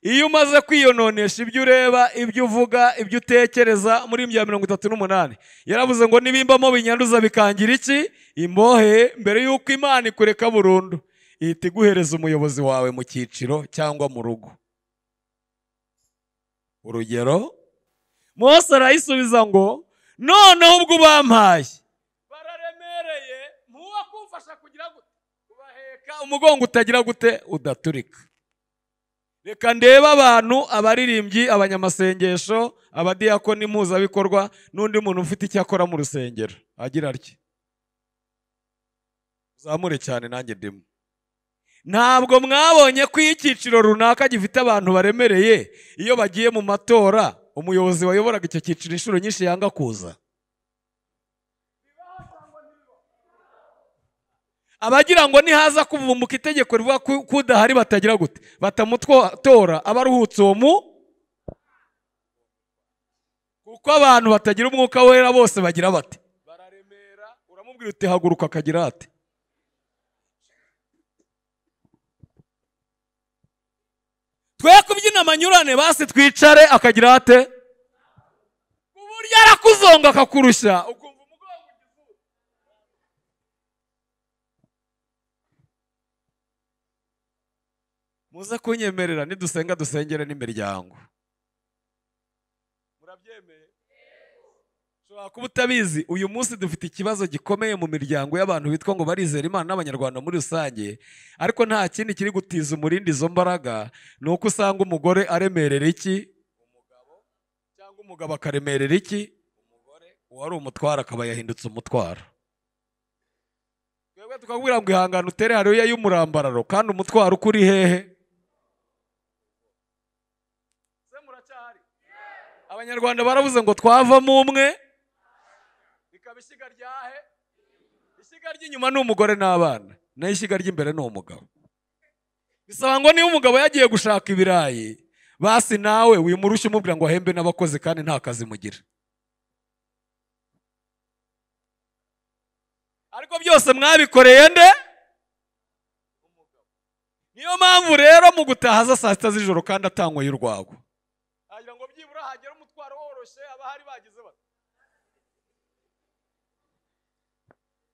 Iyo umaze kwiyononesha ibyo ureba, ibyo uvuga, ibyo utekereza, muri 38 yaravuze ngo nibimbamo binyanduza bikangira iki imbohe, mbere yuko Imana ikureka burundu ihita iguhereza umuyobozi wawe mu cyiciro cyangwa mu rugo. Urugero, Mose arayisubiza ngo noneho ubwo bampaye bararemereye, ntuwa kumfasha kugira gute kubaheka umugongo utagira gute udaturika. Reka ndebe abantu, abaririmbyi, abanyamasengesho, abadiyakoni, impuzabikorwa, n'undi muntu ufite icyo akora mu rusengero agira atya. Uzamure cyane nanjye ndimo. Ntabwo mwabonye ko icyiciro runaka gifite abantu baremereye, iyo bagiye mu matora umuyobozi wayoboraga icyo cyiciro inshuro nyinshi yanga kuza? Abagira ngo nihaza kuvumbuka itegeko rivuga kudahari batagira gute batamutora, abaruhutse uwo mu, kuko abantu batagira umwuka wera bose bagira bate bararemera. Uramubwira uti haguruka, akagira ate? Twe kubyina amanyurane basi twicare, akagira ate? Uburyo arakuzonga akakurusha ukumva umugongo ugivuye. muze kunyemerera nidusenga dusengere n'imiryango. Murabyemeye? Ushobora kuba utabizi, uyu munsi dufite ikibazo gikomeye mu miryango y'abantu bitwa ngo barizera Imana n'abanyarwanda muri rusange, ariko nta kindi kiri gutiza umurindi izo mbaraga, ni uko usanga umugore aremerera iki umugabo, cyangwa umugabo akaremerera iki umugore, uwari umutwaro akaba yahindutse umutwaro. Twebwe tukakubwira ngo ihangane utere hariya y'umurambararo, kandi umutwaro uko uri hehe? Se muracyahari? Abanyarwanda baravuze ngo twavamo umwe bikaba ishyiga ryahe? Ishyiga ry'inyuma ni umugore n'abana, naho ishyiga ry'imbere ni umugabo. Bisaba ngo niba umugabo yagiye gushaka ibirayi, basi nawe wimurushye umubwira ngo ahembe n'abakozi kandi nta kazi mugira. Ariko byose mwabikoreye nde? Niyo mpamvu rero mu gutaha aza saa sita z'ijoro kandi atanyweye urwagwa, agira ngo byibura hagera umutwaro woroshye abahari bagize bati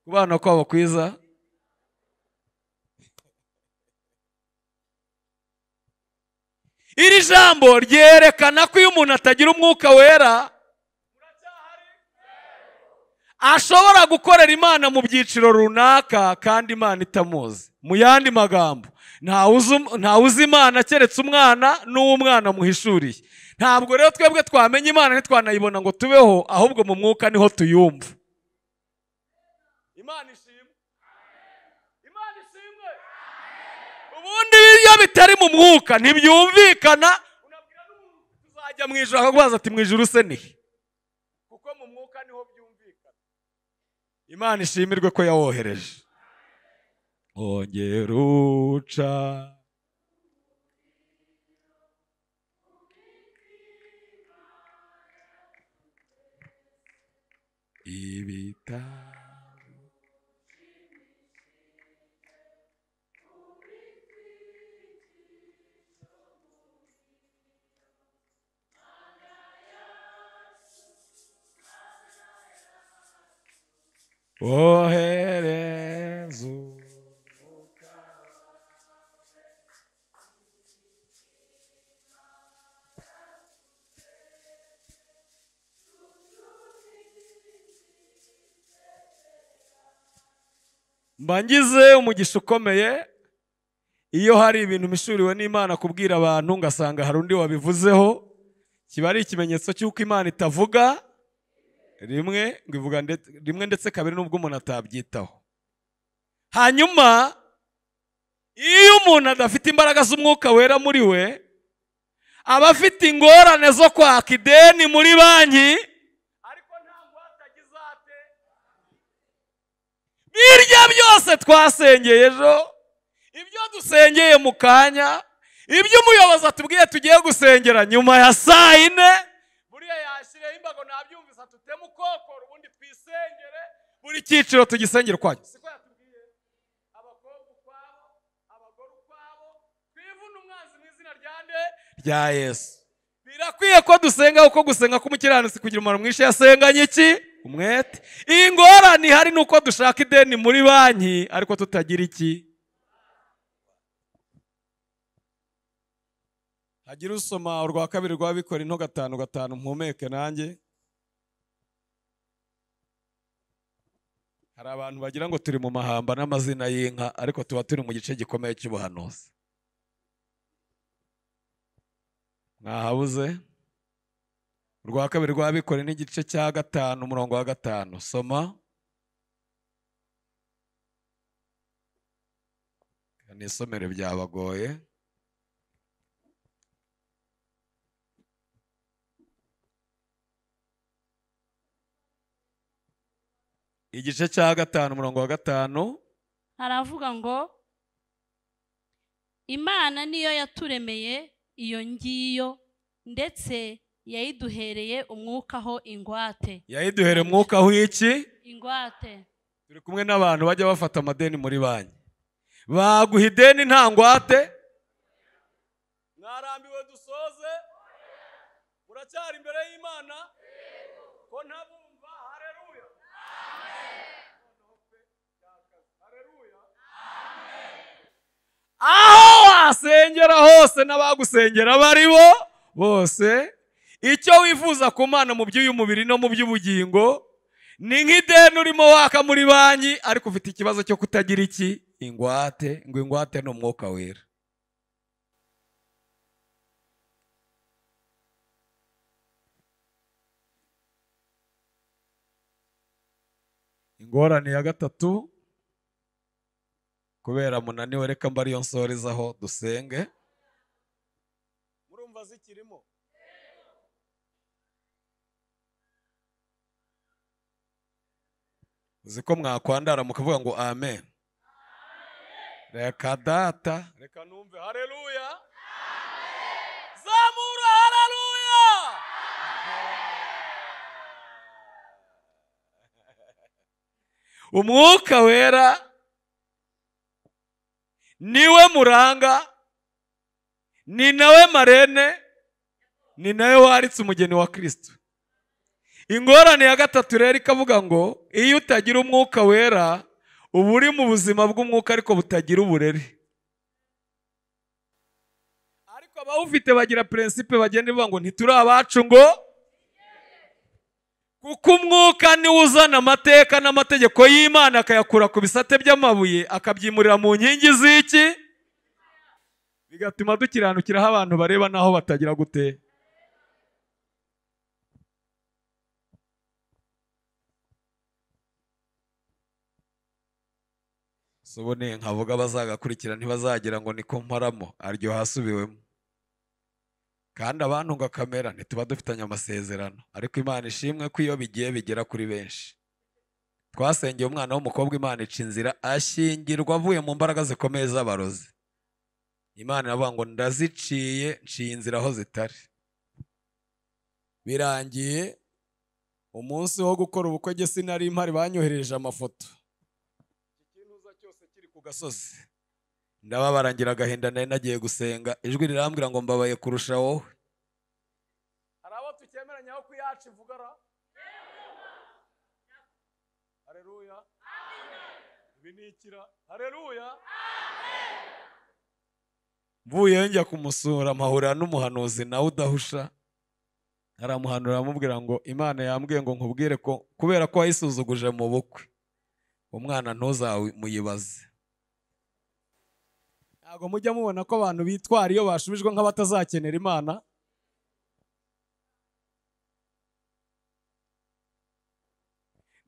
kubana kwabo kwiza. Iri jambo ryerekana ko iyo umuntu atagira umwuka wera ashobora gukorera Imana mu byiciro runaka kandi Imana itamuzi. Mu yandi magambo, ntawe uzi Imana keretse umwana n'uw'umwana muhishuriye. Ntabwo rero twebwe twamenya Imana ntitwanayibona ngo tubeho, ahubwo mu mwuka niho tuyumva. Imana ishimwe. Imana ishimwe. Ubundi iyo bitari mu mwuka ntibyumvikana. Unabwira n'umuntu tuzajya mu ijuru, akakubaza ati mu ijuru se nihe? Kuko mu mwuka niho byumvikana. Imana ishimirwe ko yawohereje. Ongera uca ibitaro oherezo. Mbangize umugisha ukomeye iyo hari ibintu mishuriwe n'Imana kubwira abantu ngasanga hari undi wabivuzeho, kiba ari ikimenyetso cy'uko Imana itavuga rimwe, ngo ivuga rimwe ndetse kabiri nubwo umuntu atabyitaho. Hanyuma iyo umuntu adafite imbaraga z'umwuka wera muri we, aba afite ingorane zo kwaka ideni muri banki, ariko nta ngwate agize ate. Birya byose twasengeye ejo, ibyo dusengeye mu kanya, ibyo umuyobozi atubwiye tugiye gusengera nyuma ya saa yine, buriya yashyireho imbago nabyumvise tuteme ukokora ubundi twisengere, buri cyiciro tugisengere ukwayo. Siko yatubwiye? Abakobwa ukwabo, abagore ukwabo, twivune umwanzi mu izina rya nde? Rya Yesu. Birakwiye ko dusenga uko gusenga k'umukiranutsi kugira umumaro mwinshi yasenganye iki? Umwete. Iyi ngorane ihari ni uko dushaka ideni muri banki ariko tutagira iki? Hagira usoma urwa kabiri rwa Bikorinto 5:5 mpumeke nanjye. Hari abantu bagira ngo turi mu mahamba n'amazina y'inka, ariko tuba turi mu gice gikomeye cy'ubuhanuzi. Mwahabuze? Urwa kabiri rwa Bikorinto igice cya 5 umurongo wa 5. Soma. Nisomere byabagoye. Igice cya 5 umurongo wa 5 haravuga ngo Imana niyo yaturemeye iyo ngiyo, ndetse yayiduhereye umwuka ho ingwate. Yayiduhereye umwuka ho iki? Ingwate. Turi kumwe n'abantu bajya bafata amadeni muri banki, baguha ideni nta ngwate. Mwarambiwe dusoze? Muracyari imbere y'Imana? Ko ntabumva? Haleluya. Aho wasengera hose n'abagusengera bari bo bose, icyo wifuza ku Mana mu by'uyu mubiri no mu by'ubugingo ni nk'ideni urimo waka muri banki ariko ufite ikibazo cyo kutagira iki? Ingwate. Ngo ingwate ni Umwuka Wera. Ingorane ya gatatu, kubera munaniwe reka mba ariyo nsorezaho dusenge. Murumva zikirimo? Uzi ko mwakwandara mukavuga ngo amen? Reka data, reka numve haleluya. Zamura haleluya. Umwuka Wera niwe muranga, ni nawe marene, ni nawe waritse umugeni wa Kristo. Ingorane ya gatatu rero ikavuga ngo iyo utagira Umwuka Wera uba uri mu buzima bw'umwuka ariko butagira uburere. Ariko abawufite bagira principe bagenda bavuga ngo ntituri abacu ngo, kuko umwuka niwe uzana amateka n'amategeko y'Imana akayakura ku bisate by'amabuye akabyimurira mu nkingi z'iki, bigatuma dukiranukiraho abantu bareba naho batagira gute. Sobone nkavuga bazagakurikira ntibazagira ngo niko mparamo aryo hasubiwemo. Kandi abantu ngakamera ntituba dufitanye amasezerano, ariko Imana ishimwe ko iyo bigiye bigera kuri benshi. Twasengeye umwana w'umukobwa Imana ica inzira ashyingirwa avuye mu mbaraga zikomeye z'abarozi. Imana iravuga ngo ndaziciye, nciye inzira aho zitari. Birangiye umunsi wo gukora ubukwe jye sinari impari, banyohereje amafoto. Ikintuza cyose kiri ku gasozi. Ndababara ngira agahinda nari nagiye gusenga, ijwi rirambwira ngo mbabaye kurusha wowe. Hari abo tukemeranya aho kuyacu ivugara? Haleluya. Ibi ni ikira. Haleluya. Mvuye njya kumusura mpahurira n'umuhanuzi nawe udahusha. Aramuhanura amubwira ngo Imana yambwiye ngo nkubwire ko kubera ko wayisuzuguje mu bukwe umwana ntuzamuyibaze. Ntabwo mujya mubona ko abantu bitwara iyo bashubijwe nk'abatazakenera Imana?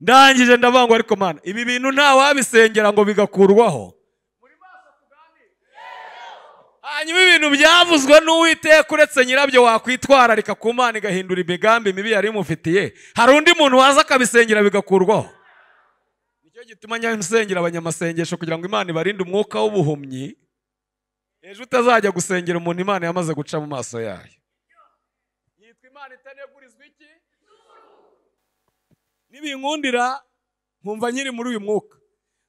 Ndangije ndavuga ngo ariko Mana ibi bintu nta wabisengera ngo bigakurwaho. Hanyuma ibintu byavuzwe n'Uwiteka uretse nyirabyo wakwitwararika ku Mana igahindura imigambi mibi yari imufitiye, hari undi muntu waza akabisengera bigakurwaho? Nicyo gituma nyamusengera abanyamasengesho kugira ngo Imana ibarinde umwuka w'ubuhumyi, ejo utazajya gusengera umuntu Imana yamaze guca mu maso yayo. Yitwa Imana itanegurizwa iki? Nibinkundira nkumva nkiri muri uyu mwuka,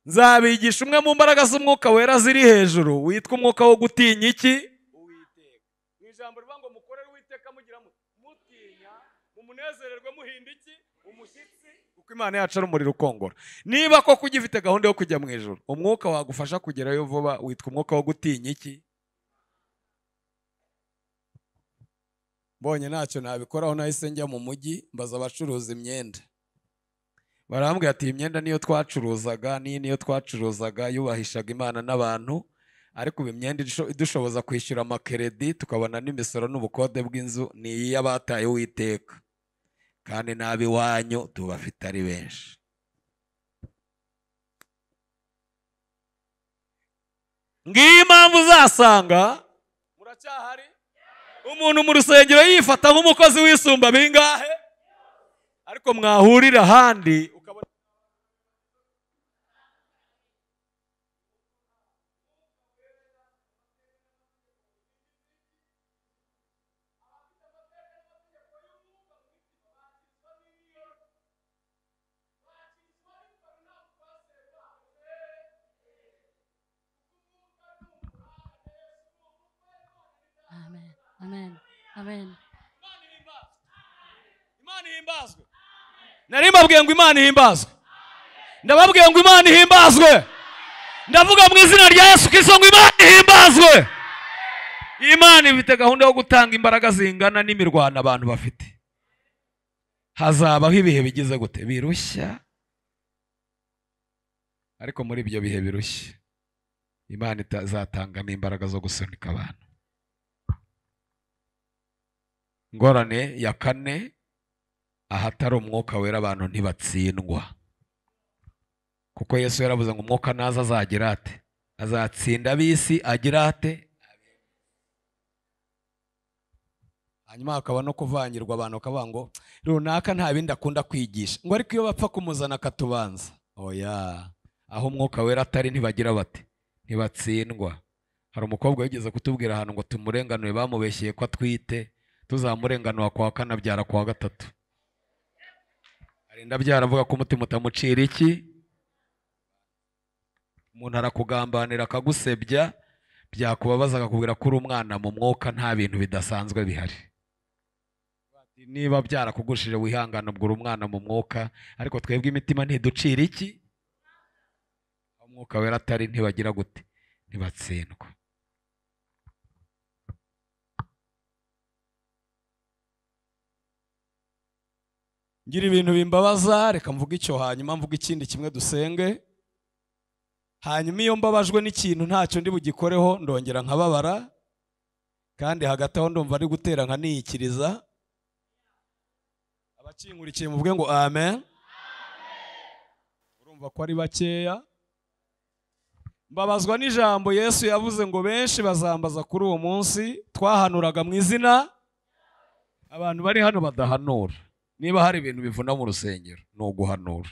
nzabigisha umwe mu mbaraga z'Umwuka Wera ziri hejuru witwa umwuka wo gutinya iki? Uwiteka. Mu ijambo rivuga ngo mukorere Uwiteka mugira mutinya, mumunezererwe muhinda iki? Umushyitsi, kuko Imana yacu ari umuriro ukongora. Niba koko ugifite gahunda yo kujya mu ijuru, umwuka wagufasha kugerayo vuba witwa umwuka wo gutinya iki? Mbonye ntacyo nabikoraho nahise njya mu mujyi mbaza abacuruza imyenda. Barambwira ati imyenda niyo twacuruzaga, niyo twacuruzaga yubahishaga Imana n'abantu, ariko imyenda idushoboza kwishyura amakeredi tukabona n'imisoro n'ubukode bw'inzu ni iy'abataye Uwiteka, kandi n'ab'iwanyu tubafite ari benshi. Ngiyo impamvu uzasanga muracyahari umuntu mu rusengero yifata nk'umukozi w'isumba bingahe, ariko mwahurira ahandi ukabona Amen. Amen. Amen. Imana ihimbazwe. Nari mbabwiye ngo Imana ihimbazwe. Ndababwiye ngo Imana ihimbazwe. Ndavuga mu izina rya Yesu Kristo ngo Imana ihimbazwe. Imana ifite gahunda yo gutanga imbaraga zingana n'imirwano abantu bafite. Hazabaho ibihe bigize gute? Birushya. Ariko muri ibyo bihe birushya Imana izatangamo imbaraga zo gusunika abantu. Ngorane ya kane, ahatari umwuka wera abantu ntibatsindwa. Kuko Yesu yaravuze ngo umwuka naza azagira ate? Azatsinda ab'isi agira ate? Hanyuma hakaba no kuvangirwa abantu bakavuga ngo runaka nta bindi akunda kwigisha, ngo ariko iyo bapfa kumuzana akatubanza. Oya, aho umwuka wera atari ntibagira bate? Ntibatsindwa. Hari umukobwa wigeze kutubwira ahantu ngo tumurenganure, bamubeshyeye ko atwite, tuzamurenganura kwa kane abyara kwa gatatu. Arinda abyara avuga ko umutima utamucira iki? Umuntu arakugambanira akagusebya, byakubabaza akakubwira ko uri umwana mu mwuka, nta bintu bidasanzwe bihari. Niba byarakugushije wihangana, ubwo uri umwana mu mwuka, ariko twebwe imitima ntiducira iki? Umwuka wera atari ntibagira gute? Ntibatsindwa. Ngira ibintu bimbabaza, reka mvuga icyo hanyuma mvuga ikindi kimwe dusenge. Hanyuma iyo mbabajwe n'ikintu ntacyo ndi bugikoreho ndongera nkababara, kandi hagati aho ndumva ari gutera nkaniyikiriza. Abakinkurikiye muvuge ngo amen. Urumva ko ari bakeya. Mbabazwa n'ijambo Yesu yavuze ngo benshi bazambaza kuri uwo munsi. Twahanuraga mu izina, abantu bari hano badahanura. Niba hari ibintu bivuna mu rusengero ni uguhanura.